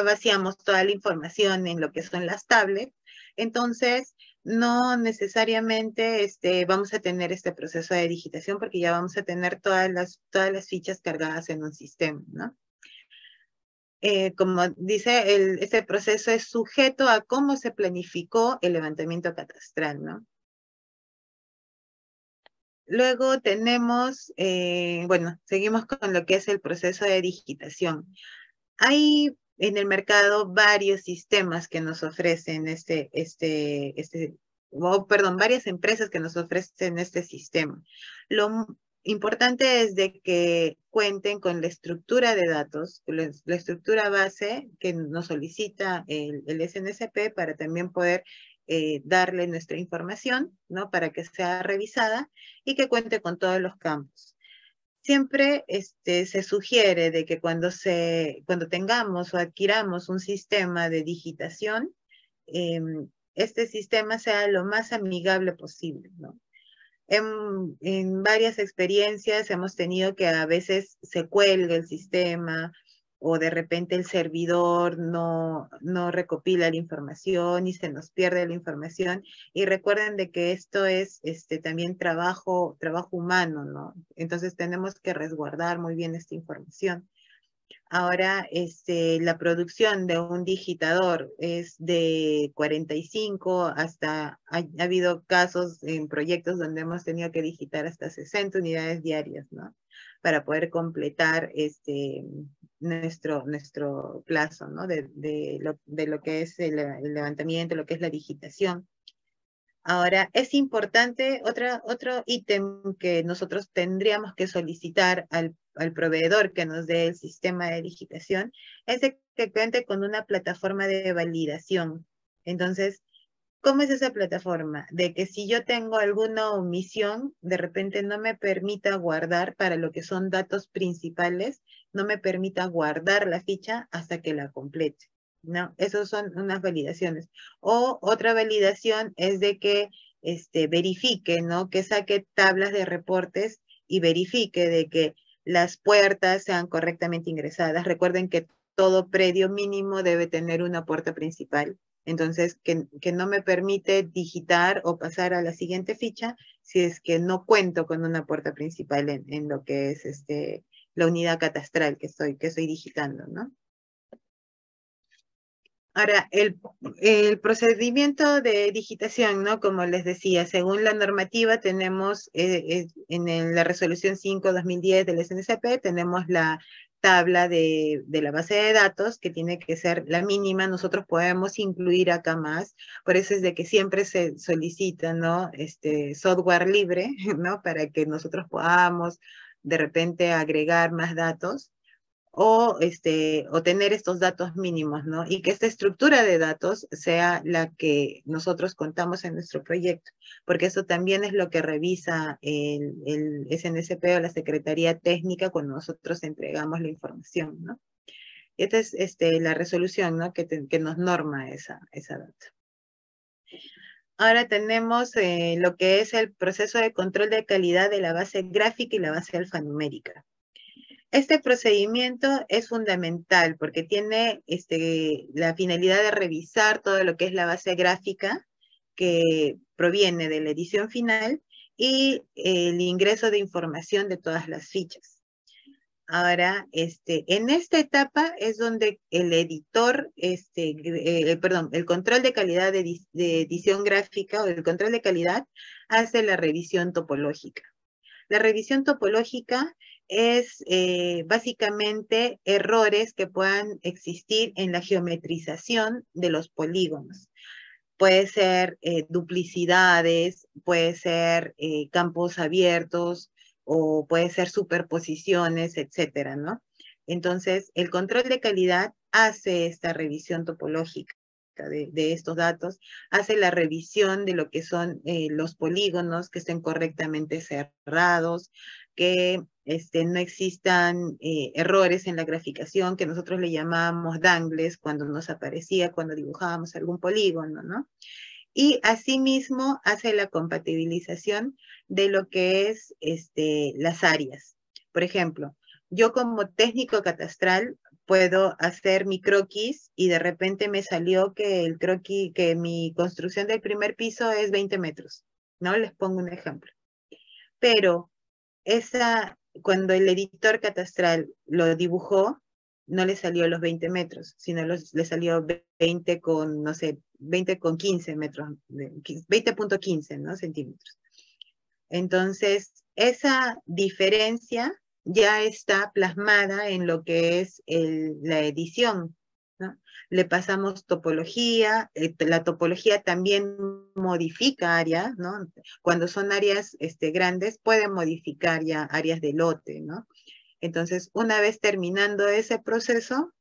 vaciamos toda la información en lo que son las tablets, entonces no necesariamente vamos a tener este proceso de digitación porque ya vamos a tener todas las fichas cargadas en un sistema, ¿no? Como dice, este proceso es sujeto a cómo se planificó el levantamiento catastral, ¿no? Luego tenemos, bueno, seguimos con lo que es el proceso de digitación. Hay en el mercado varios sistemas que nos ofrecen varias empresas que nos ofrecen este sistema. Lo importante es de que cuenten con la estructura de datos, la estructura base que nos solicita el SNSP para también poder darle nuestra información, ¿no? Para que sea revisada y que cuente con todos los campos. Siempre se sugiere de que cuando tengamos o adquiramos un sistema de digitación, este sistema sea lo más amigable posible, ¿no? En varias experiencias hemos tenido que a veces se cuelga el sistema o de repente el servidor no recopila la información y se nos pierde la información. Y recuerden de que esto es también trabajo humano, ¿no? Entonces tenemos que resguardar muy bien esta información. Ahora, la producción de un digitador es de 45 ha habido casos en proyectos donde hemos tenido que digitar hasta 60 unidades diarias, ¿no? Para poder completar nuestro plazo, ¿no? De lo que es el levantamiento, lo que es la digitación. Ahora, es importante, otro ítem que nosotros tendríamos que solicitar al proveedor que nos dé el sistema de digitación, es de que cuente con una plataforma de validación. Entonces, ¿cómo es esa plataforma? De que si yo tengo alguna omisión, de repente no me permita guardar para lo que son datos principales, no me permita guardar la ficha hasta que la complete. ¿No? Esas son unas validaciones. O otra validación es de que verifique, ¿no? Que saque tablas de reportes y verifique de que las puertas sean correctamente ingresadas. Recuerden que todo predio mínimo debe tener una puerta principal. Entonces, que no me permite digitar o pasar a la siguiente ficha si es que no cuento con una puerta principal en lo que es la unidad catastral que estoy digitando, ¿no? Ahora, el procedimiento de digitación, ¿no? Como les decía, según la normativa tenemos en la resolución 5/2010 del SNCP, tenemos la tabla de la base de datos que tiene que ser la mínima. Nosotros podemos incluir acá más, por eso es de que siempre se solicita, ¿no? Software libre, ¿no? Para que nosotros podamos de repente agregar más datos o tener estos datos mínimos, ¿no? Y que esta estructura de datos sea la que nosotros contamos en nuestro proyecto, porque eso también es lo que revisa el SNSP o la Secretaría Técnica cuando nosotros entregamos la información, ¿no? Esta es la resolución, ¿no? Que nos norma esa data. Ahora tenemos lo que es el proceso de control de calidad de la base gráfica y la base alfanumérica. Este procedimiento es fundamental porque tiene la finalidad de revisar todo lo que es la base gráfica que proviene de la edición final y el ingreso de información de todas las fichas. Ahora, en esta etapa es donde el editor, perdón, el control de calidad de edición gráfica o el control de calidad hace la revisión topológica. La revisión topológica es básicamente errores que puedan existir en la geometrización de los polígonos. Puede ser duplicidades, puede ser campos abiertos o puede ser superposiciones, etcétera, ¿no? Entonces, el control de calidad hace esta revisión topológica de estos datos, hace la revisión de lo que son los polígonos, que estén correctamente cerrados, que no existan errores en la graficación, que nosotros le llamábamos dangles cuando nos aparecía, cuando dibujábamos algún polígono, ¿no? Y asimismo hace la compatibilización de lo que es las áreas. Por ejemplo, yo como técnico catastral puedo hacer mi croquis y de repente me salió que el croquis, que mi construcción del primer piso es 20 metros, ¿no? Les pongo un ejemplo. Pero cuando el editor catastral lo dibujó, no le salió los 20 metros, sino le salió 20 con, no sé, 20 con 15 metros, 20.15, ¿no? Centímetros. Entonces, esa diferencia ya está plasmada en lo que es la edición, ¿no? Le pasamos topología, la topología también modifica áreas, ¿no? Cuando son áreas grandes, pueden modificar ya áreas de lote, ¿no? Entonces, una vez terminando ese proceso,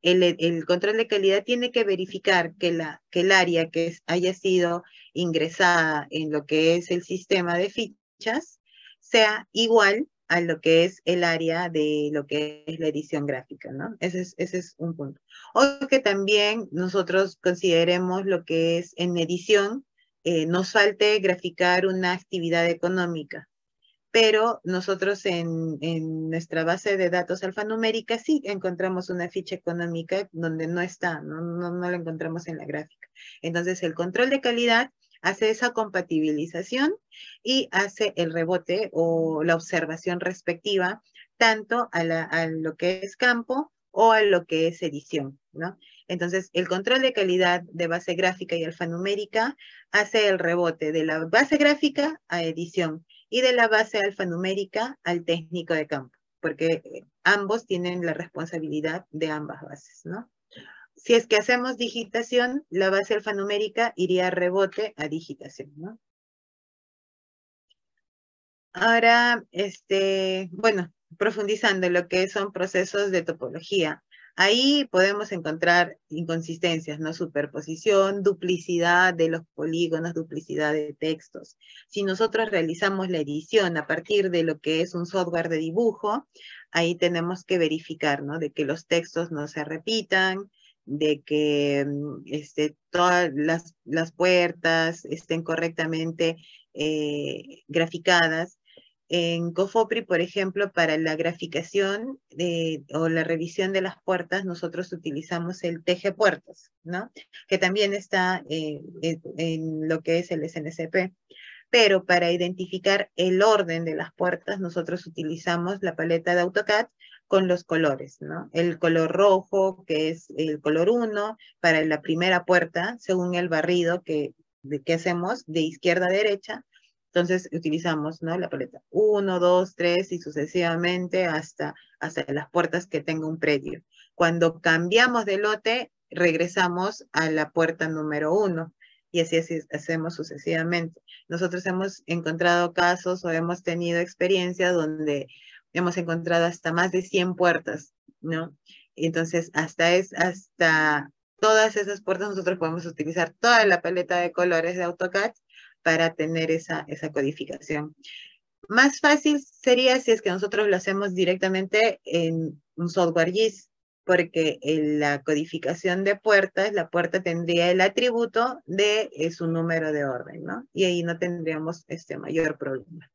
el control de calidad tiene que verificar que el área que haya sido ingresada en lo que es el sistema de fichas sea igual a lo que es el área de lo que es la edición gráfica, ¿no? Ese es un punto. O que también nosotros consideremos lo que es en edición, nos falte graficar una actividad económica, pero nosotros en nuestra base de datos alfanumérica sí encontramos una ficha económica donde no está, no la encontramos en la gráfica. Entonces el control de calidad hace esa compatibilización y hace el rebote o la observación respectiva tanto a lo que es campo o a lo que es edición, ¿no? Entonces, el control de calidad de base gráfica y alfanumérica hace el rebote de la base gráfica a edición y de la base alfanumérica al técnico de campo, porque ambos tienen la responsabilidad de ambas bases, ¿no? Si es que hacemos digitación, la base alfanumérica iría a rebote a digitación, ¿no? Ahora, bueno, profundizando en lo que son procesos de topología. Ahí podemos encontrar inconsistencias, ¿no? Superposición, duplicidad de los polígonos, duplicidad de textos. Si nosotros realizamos la edición a partir de lo que es un software de dibujo, ahí tenemos que verificar, ¿no? De que los textos no se repitan, de que todas las puertas estén correctamente graficadas. En Cofopri, por ejemplo, para la graficación o la revisión de las puertas, nosotros utilizamos el TG Puertas, ¿no? Que también está en lo que es el SNCP. Pero para identificar el orden de las puertas, nosotros utilizamos la paleta de AutoCAD con los colores, ¿no? El color rojo, que es el color 1, para la primera puerta, según el barrido que hacemos de izquierda a derecha. Entonces utilizamos, ¿no? La paleta 1, 2, 3 y sucesivamente hasta las puertas que tenga un predio. Cuando cambiamos de lote, regresamos a la puerta número 1 y así hacemos sucesivamente. Nosotros hemos encontrado casos o hemos tenido experiencias donde hemos encontrado hasta más de 100 puertas, ¿no? Y entonces hasta todas esas puertas nosotros podemos utilizar toda la paleta de colores de AutoCAD para tener esa codificación. Más fácil sería si es que nosotros lo hacemos directamente en un software GIS, porque en la codificación de puertas, la puerta tendría el atributo de su número de orden, ¿no? Y ahí no tendríamos mayor problema.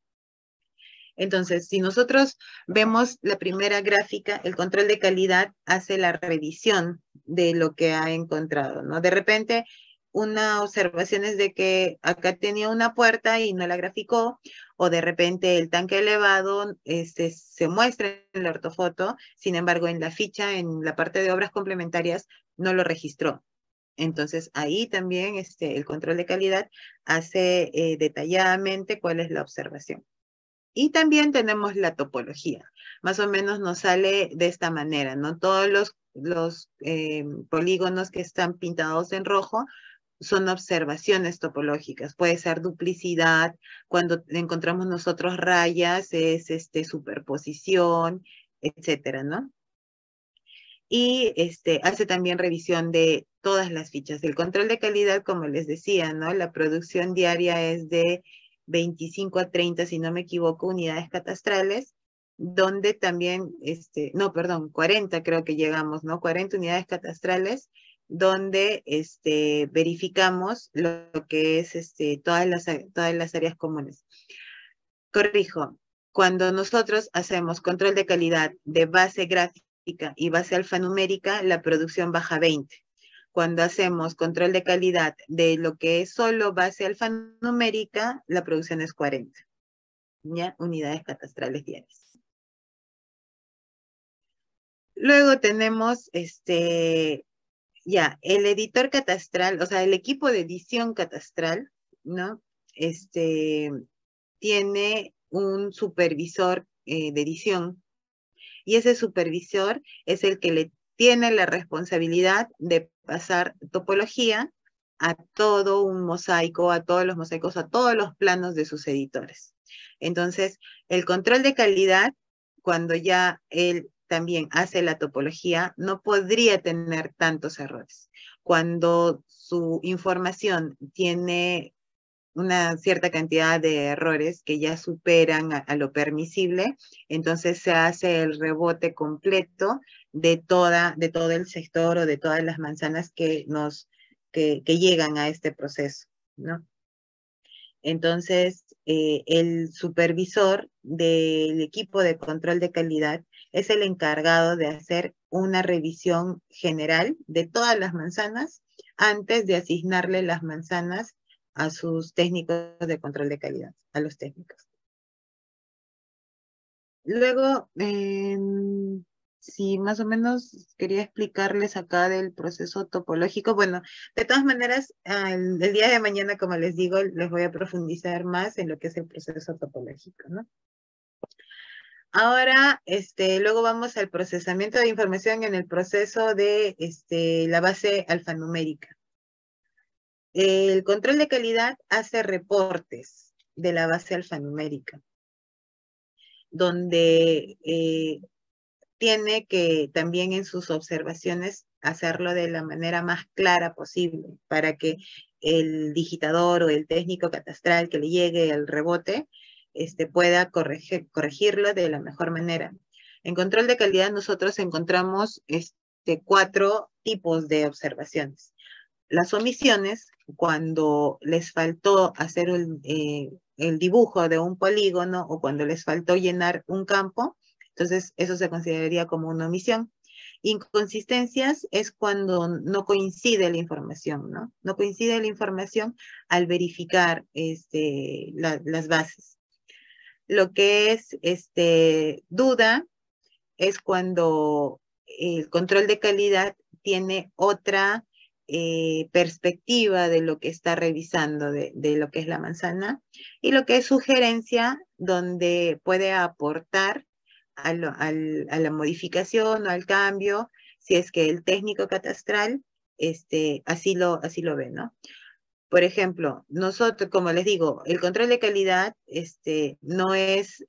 Entonces, si nosotros vemos la primera gráfica, el control de calidad hace la revisión de lo que ha encontrado, ¿no? De repente, una observación es de que acá tenía una puerta y no la graficó, o de repente el tanque elevado se muestra en la ortofoto, sin embargo en la ficha, en la parte de obras complementarias, no lo registró. Entonces ahí también el control de calidad hace detalladamente cuál es la observación. Y también tenemos la topología. Más o menos nos sale de esta manera, ¿no? Todos los polígonos que están pintados en rojo son observaciones topológicas. Puede ser duplicidad, cuando encontramos nosotros rayas, es superposición, etcétera, ¿no? Y hace también revisión de todas las fichas. El control de calidad, como les decía, ¿no? La producción diaria es de 25 a 30, si no me equivoco, unidades catastrales, donde también, no, perdón, 40 creo que llegamos, ¿no? 40 unidades catastrales, donde verificamos lo que es todas las áreas comunes. Corrijo, cuando nosotros hacemos control de calidad de base gráfica y base alfanumérica, la producción baja 20. Cuando hacemos control de calidad de lo que es solo base alfanumérica, la producción es 40. ¿Ya? Unidades catastrales diarias. Luego tenemos ya, el editor catastral, o sea, el equipo de edición catastral, ¿no? Tiene un supervisor de edición, y ese supervisor es el que le tiene la responsabilidad de pasar topología a todo un mosaico, a todos los mosaicos, a todos los planos de sus editores. Entonces, el control de calidad, cuando ya él también hace la topología, no podría tener tantos errores. Cuando su información tiene una cierta cantidad de errores que ya superan a lo permisible, entonces se hace el rebote completo de todo el sector o de todas las manzanas que llegan a este proceso, ¿no? Entonces, el supervisor del equipo de control de calidad es el encargado de hacer una revisión general de todas las manzanas antes de asignarle las manzanas a sus técnicos de control de calidad, a los técnicos. Luego, sí, más o menos quería explicarles acá del proceso topológico. Bueno, de todas maneras, el día de mañana, como les digo, les voy a profundizar más en lo que es el proceso topológico, ¿no? Ahora, luego vamos al procesamiento de información en el proceso de la base alfanumérica. El control de calidad hace reportes de la base alfanumérica, donde tiene que también en sus observaciones hacerlo de la manera más clara posible para que el digitador o el técnico catastral que le llegue el rebote pueda corregirlo de la mejor manera. En control de calidad nosotros encontramos 4 tipos de observaciones. Las omisiones, cuando les faltó hacer el dibujo de un polígono o cuando les faltó llenar un campo, entonces eso se consideraría como una omisión. Inconsistencias es cuando no coincide la información, ¿no? No coincide la información al verificar las bases. Lo que es duda es cuando el control de calidad tiene otra perspectiva de lo que está revisando, de lo que es la manzana, y lo que es sugerencia, donde puede aportar a la modificación o al cambio, si es que el técnico catastral así lo ve, ¿no? Por ejemplo, nosotros, como les digo, el control de calidad no es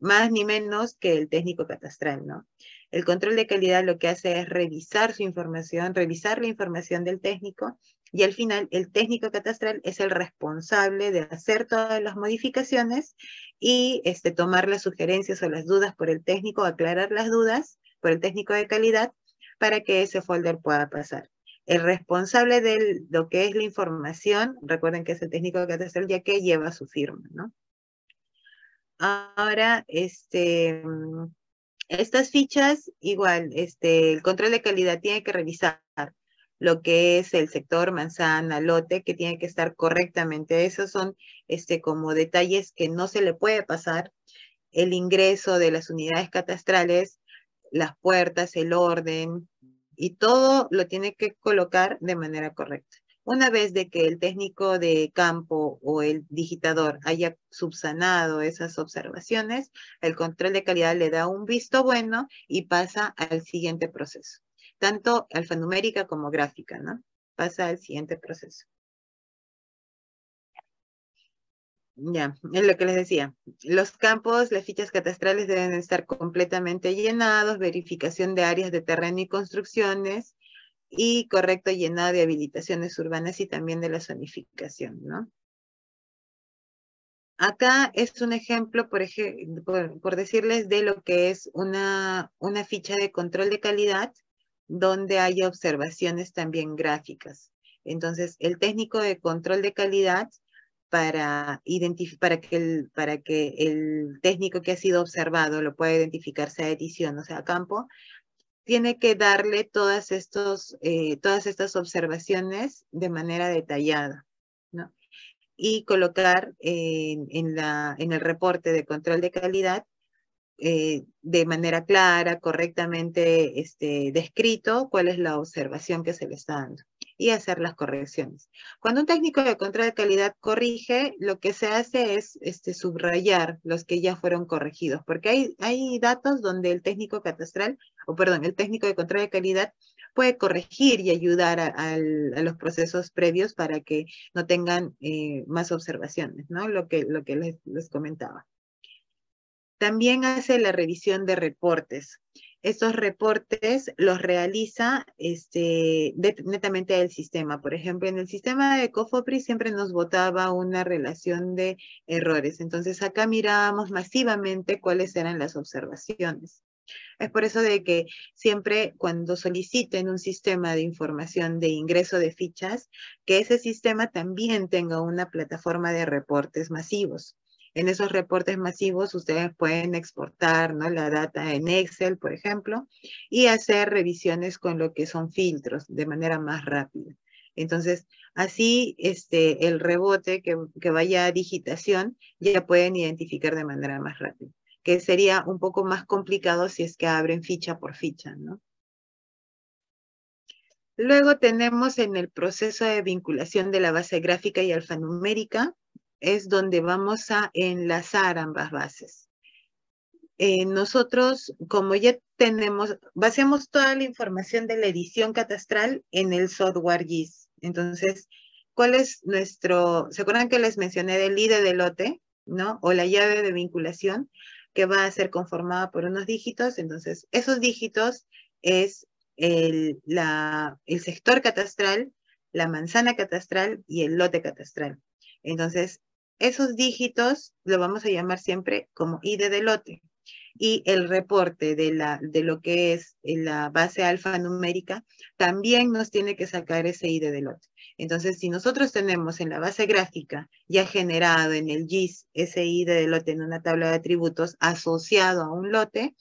más ni menos que el técnico catastral, ¿no? El control de calidad lo que hace es revisar su información, revisar la información del técnico, y al final el técnico catastral es el responsable de hacer todas las modificaciones y tomar las sugerencias o las dudas por el técnico, aclarar las dudas por el técnico de calidad para que ese folder pueda pasar. El responsable de lo que es la información, recuerden que es el técnico catastral, ya que lleva su firma, ¿no? Ahora, estas fichas, igual, el control de calidad tiene que revisar lo que es el sector manzana, lote, que tiene que estar correctamente. Esos son como detalles que no se le puede pasar. El ingreso de las unidades catastrales, las puertas, el orden, y todo lo tiene que colocar de manera correcta. Una vez de que el técnico de campo o el digitador haya subsanado esas observaciones, el control de calidad le da un visto bueno y pasa al siguiente proceso. Tanto alfanumérica como gráfica, ¿no? Pasa al siguiente proceso. Ya, es lo que les decía. Los campos, las fichas catastrales deben estar completamente llenados, verificación de áreas de terreno y construcciones, y correcto llenado de habilitaciones urbanas y también de la zonificación, ¿no? Acá es un ejemplo, por decirles, de lo que es una ficha de control de calidad donde hay observaciones también gráficas. Entonces, el técnico de control de calidad para que el técnico que ha sido observado lo pueda identificar, sea edición o sea campo, tiene que darle todas estas observaciones de manera detallada, ¿no? Y colocar en el reporte de control de calidad de manera clara, correctamente descrito cuál es la observación que se le está dando y hacer las correcciones. Cuando un técnico de control de calidad corrige, lo que se hace es subrayar los que ya fueron corregidos, porque hay datos donde el técnico catastral, el técnico de control de calidad puede corregir y ayudar a los procesos previos para que no tengan más observaciones, ¿no? Lo que les comentaba. También hace la revisión de reportes. Estos reportes los realiza netamente el sistema. Por ejemplo, en el sistema de COFOPRI siempre nos botaba una relación de errores. Entonces acá mirábamos masivamente cuáles eran las observaciones. Es por eso de que siempre cuando soliciten un sistema de información de ingreso de fichas, que ese sistema también tenga una plataforma de reportes masivos. En esos reportes masivos ustedes pueden exportar, ¿no?, la data en Excel, por ejemplo, y hacer revisiones con lo que son filtros de manera más rápida. Entonces, así el rebote que vaya a digitación ya pueden identificar de manera más rápida, que sería un poco más complicado si es que abren ficha por ficha, ¿no? Luego tenemos en el proceso de vinculación de la base gráfica y alfanumérica, es donde vamos a enlazar ambas bases. Nosotros, como ya basamos toda la información de la edición catastral en el software GIS. Entonces, ¿cuál es se acuerdan que les mencioné del ID de lote, ¿no? O la llave de vinculación, que va a ser conformada por unos dígitos. Entonces, esos dígitos es el sector catastral, la manzana catastral y el lote catastral. Entonces, esos dígitos lo vamos a llamar siempre como ID de lote. Y el reporte de lo que es la base alfanumérica también nos tiene que sacar ese ID de lote. Entonces, si nosotros tenemos en la base gráfica ya generado en el GIS ese ID de lote en una tabla de atributos asociado a un lote,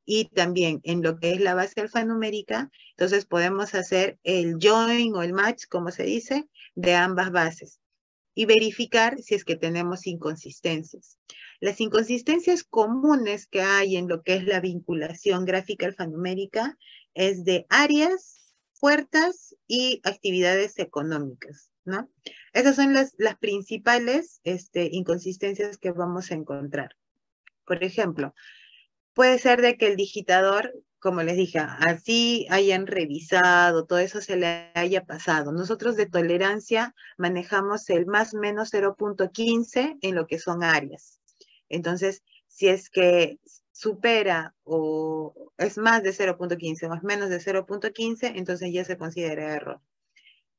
y también en lo que es la base alfanumérica, entonces podemos hacer el join o el match, como se dice, de ambas bases y verificar si es que tenemos inconsistencias. Las inconsistencias comunes que hay en lo que es la vinculación gráfica alfanumérica es de áreas, puertas y actividades económicas, ¿no? Esas son las principales inconsistencias que vamos a encontrar. Por ejemplo, puede ser de que el digitador, como les dije, así hayan revisado, todo eso se le haya pasado. Nosotros de tolerancia manejamos el más menos 0.15 en lo que son áreas. Entonces, si es que supera o es más de 0.15 o es menos de 0.15, entonces ya se considera error.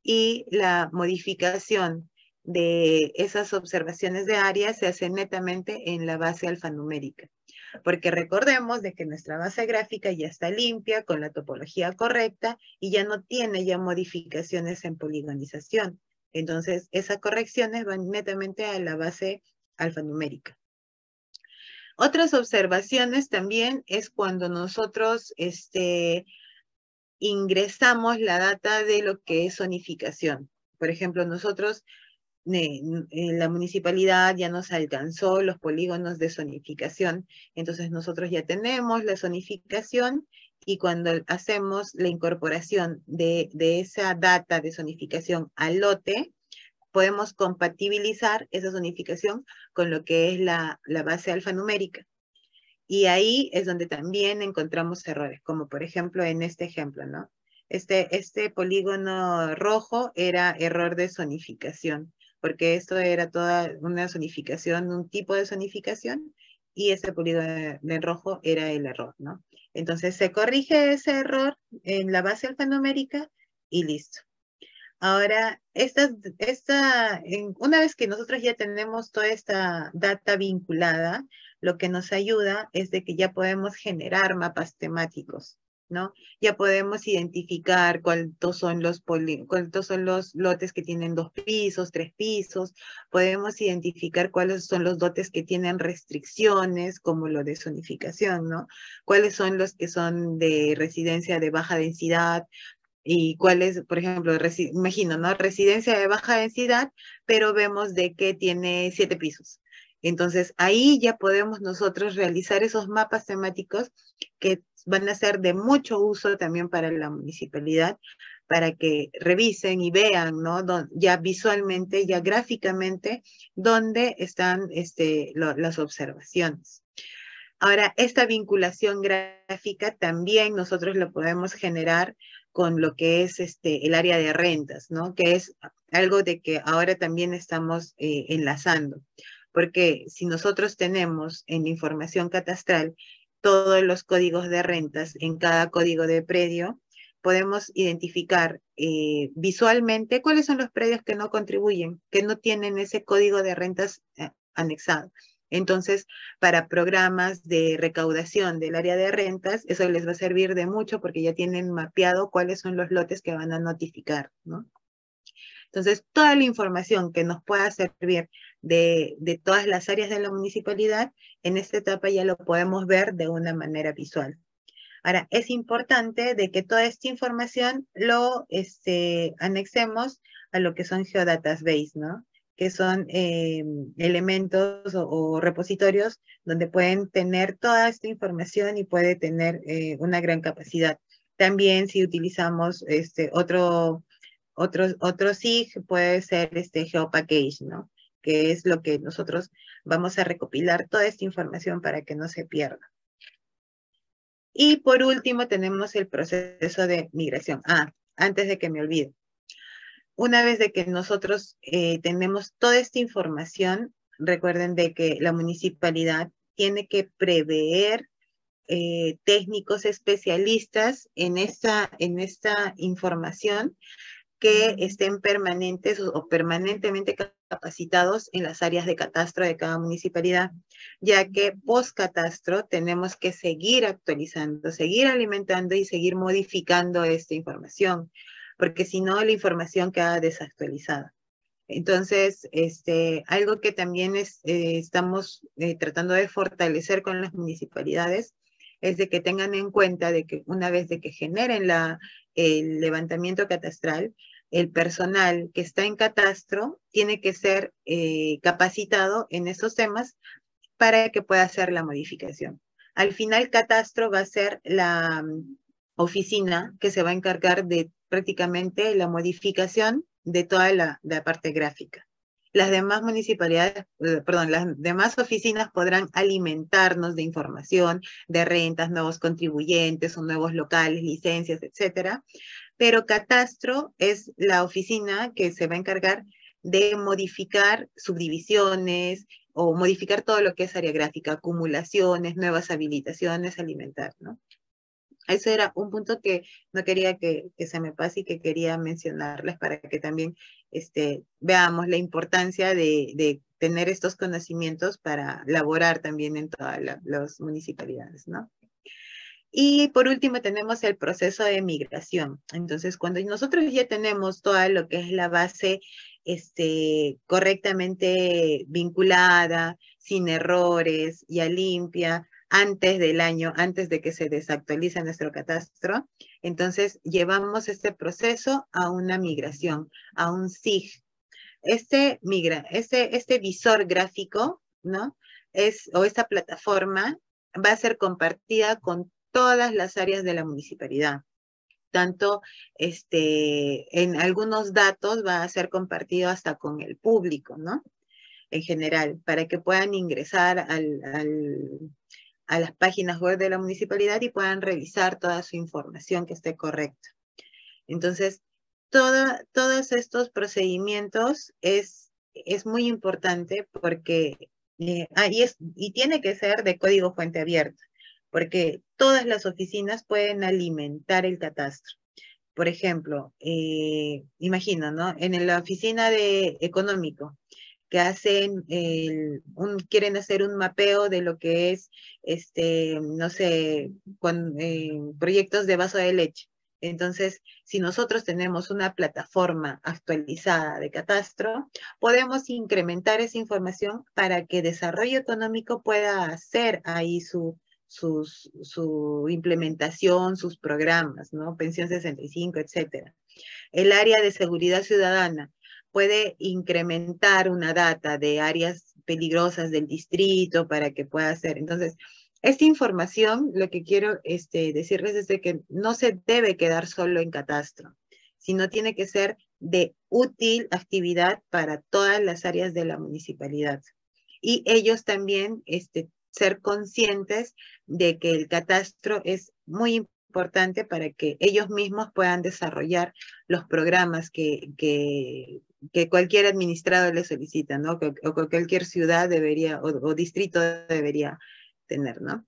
Y la modificación de esas observaciones de área se hace netamente en la base alfanumérica. Porque recordemos de que nuestra base gráfica ya está limpia, con la topología correcta, y ya no tiene ya modificaciones en poligonización. Entonces, esas correcciones van netamente a la base alfanumérica. Otras observaciones también es cuando nosotros ingresamos la data de lo que es zonificación. Por ejemplo, nosotros, la municipalidad ya nos alcanzó los polígonos de zonificación, entonces nosotros ya tenemos la zonificación y cuando hacemos la incorporación de esa data de zonificación al lote, podemos compatibilizar esa zonificación con lo que es la base alfanumérica. Y ahí es donde también encontramos errores, como por ejemplo en este ejemplo, ¿no? Este polígono rojo era error de zonificación, porque esto era toda una zonificación, un tipo de zonificación, y este polígono de rojo era el error, ¿no? Entonces se corrige ese error en la base alfanumérica y listo. Ahora, una vez que nosotros ya tenemos toda esta data vinculada, lo que nos ayuda es de que ya podemos generar mapas temáticos, ¿no? Ya podemos identificar cuántos son cuántos son los lotes que tienen 2 pisos, 3 pisos. Podemos identificar cuáles son los lotes que tienen restricciones, como lo de zonificación, ¿no? Cuáles son los que son de residencia de baja densidad, y cuál es, por ejemplo, imagino, ¿no? Residencia de baja densidad, pero vemos de que tiene 7 pisos. Entonces, ahí ya podemos nosotros realizar esos mapas temáticos que van a ser de mucho uso también para la municipalidad, para que revisen y vean, ¿no? Ya visualmente, ya gráficamente, dónde están las observaciones. Ahora, esta vinculación gráfica también nosotros lo podemos generar con lo que es el área de rentas, ¿no? Que es algo de que ahora también estamos enlazando. Porque si nosotros tenemos en información catastral todos los códigos de rentas en cada código de predio, podemos identificar visualmente cuáles son los predios que no contribuyen, que no tienen ese código de rentas anexado. Entonces, para programas de recaudación del área de rentas, eso les va a servir de mucho porque ya tienen mapeado cuáles son los lotes que van a notificar, ¿no? Entonces, toda la información que nos pueda servir de todas las áreas de la municipalidad, en esta etapa ya lo podemos ver de una manera visual. Ahora, es importante de que toda esta información lo anexemos a lo que son geodatasbase, ¿no? Que son elementos o repositorios donde pueden tener toda esta información y puede tener una gran capacidad. También si utilizamos otro SIG, puede ser GeoPackage, ¿no? Que es lo que nosotros vamos a recopilar toda esta información para que no se pierda. Y por último tenemos el proceso de migración. Antes de que me olvide. Una vez de que nosotros tenemos toda esta información, recuerden de que la municipalidad tiene que prever técnicos especialistas en esta información que estén permanentes o permanentemente capacitados en las áreas de catastro de cada municipalidad, ya que post catastro tenemos que seguir actualizando, seguir alimentando y seguir modificando esta información, porque si no la información queda desactualizada. Entonces, algo que también estamos tratando de fortalecer con las municipalidades es de que tengan en cuenta de que una vez de que generen el levantamiento catastral, el personal que está en catastro tiene que ser capacitado en esos temas para que pueda hacer la modificación. Al final, catastro va a ser la oficina que se va a encargar de prácticamente la modificación de toda la parte gráfica. Las demás municipalidades, las demás oficinas podrán alimentarnos de información, de rentas, nuevos contribuyentes o nuevos locales, licencias, etcétera. Pero catastro es la oficina que se va a encargar de modificar subdivisiones o modificar todo lo que es área gráfica, acumulaciones, nuevas habilitaciones, alimentar, ¿no? Eso era un punto que no quería que se me pase y que quería mencionarles para que también veamos la importancia de tener estos conocimientos para laborar también en todas las municipalidades, ¿no? Y por último tenemos el proceso de migración. Entonces, cuando nosotros ya tenemos toda lo que es la base correctamente vinculada, sin errores, ya limpia, antes del año, antes de que se desactualice nuestro catastro. Entonces, llevamos este proceso a una migración, a un SIG. Este visor gráfico, ¿no? O esta plataforma va a ser compartida con todas las áreas de la municipalidad. Tanto en algunos datos va a ser compartido hasta con el público, ¿no? En general, para que puedan ingresar a las páginas web de la municipalidad y puedan revisar toda su información que esté correcta. Entonces, todos estos procedimientos es muy importante porque, y tiene que ser de código fuente abierta, porque todas las oficinas pueden alimentar el catastro. Por ejemplo, imagino, ¿no? En la oficina de económico, que quieren hacer un mapeo de lo que es, no sé, proyectos de vaso de leche. Entonces, si nosotros tenemos una plataforma actualizada de catastro, podemos incrementar esa información para que desarrollo económico pueda hacer ahí su implementación, sus programas, ¿no? Pensión 65, etcétera. El área de seguridad ciudadana puede incrementar una data de áreas peligrosas del distrito para que pueda hacer. Entonces, esta información, lo que quiero decirles es de que no se debe quedar solo en catastro, sino tiene que ser de útil actividad para todas las áreas de la municipalidad. Y ellos también ser conscientes de que el catastro es muy importante para que ellos mismos puedan desarrollar los programas que cualquier administrado les solicita, ¿no? O cualquier ciudad debería, o distrito debería tener, ¿no?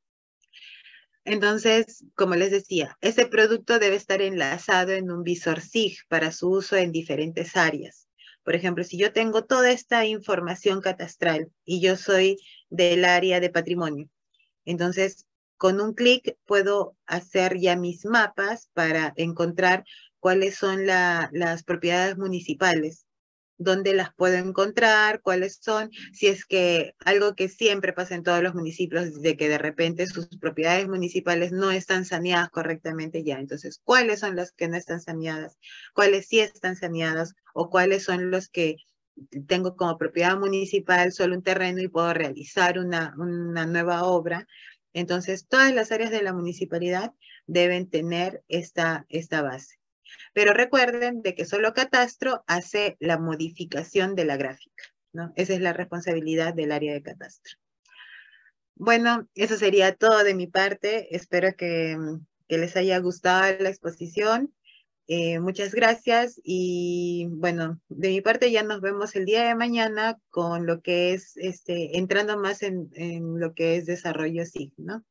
Entonces, como les decía, ese producto debe estar enlazado en un visor SIG para su uso en diferentes áreas. Por ejemplo, si yo tengo toda esta información catastral y yo soy del área de patrimonio, entonces con un clic puedo hacer ya mis mapas para encontrar cuáles son las propiedades municipales, dónde las puedo encontrar, cuáles son, si es que algo que siempre pasa en todos los municipios, de que de repente sus propiedades municipales no están saneadas correctamente ya. Entonces, ¿cuáles son las que no están saneadas? ¿Cuáles sí están saneadas? ¿O cuáles son los que tengo como propiedad municipal solo un terreno y puedo realizar una nueva obra? Entonces, todas las áreas de la municipalidad deben tener esta base. Pero recuerden de que solo catastro hace la modificación de la gráfica, ¿no? Esa es la responsabilidad del área de catastro. Bueno, eso sería todo de mi parte. Espero que les haya gustado la exposición. Muchas gracias y bueno, de mi parte ya nos vemos el día de mañana con lo que es, entrando más en lo que es desarrollo SIG, ¿no?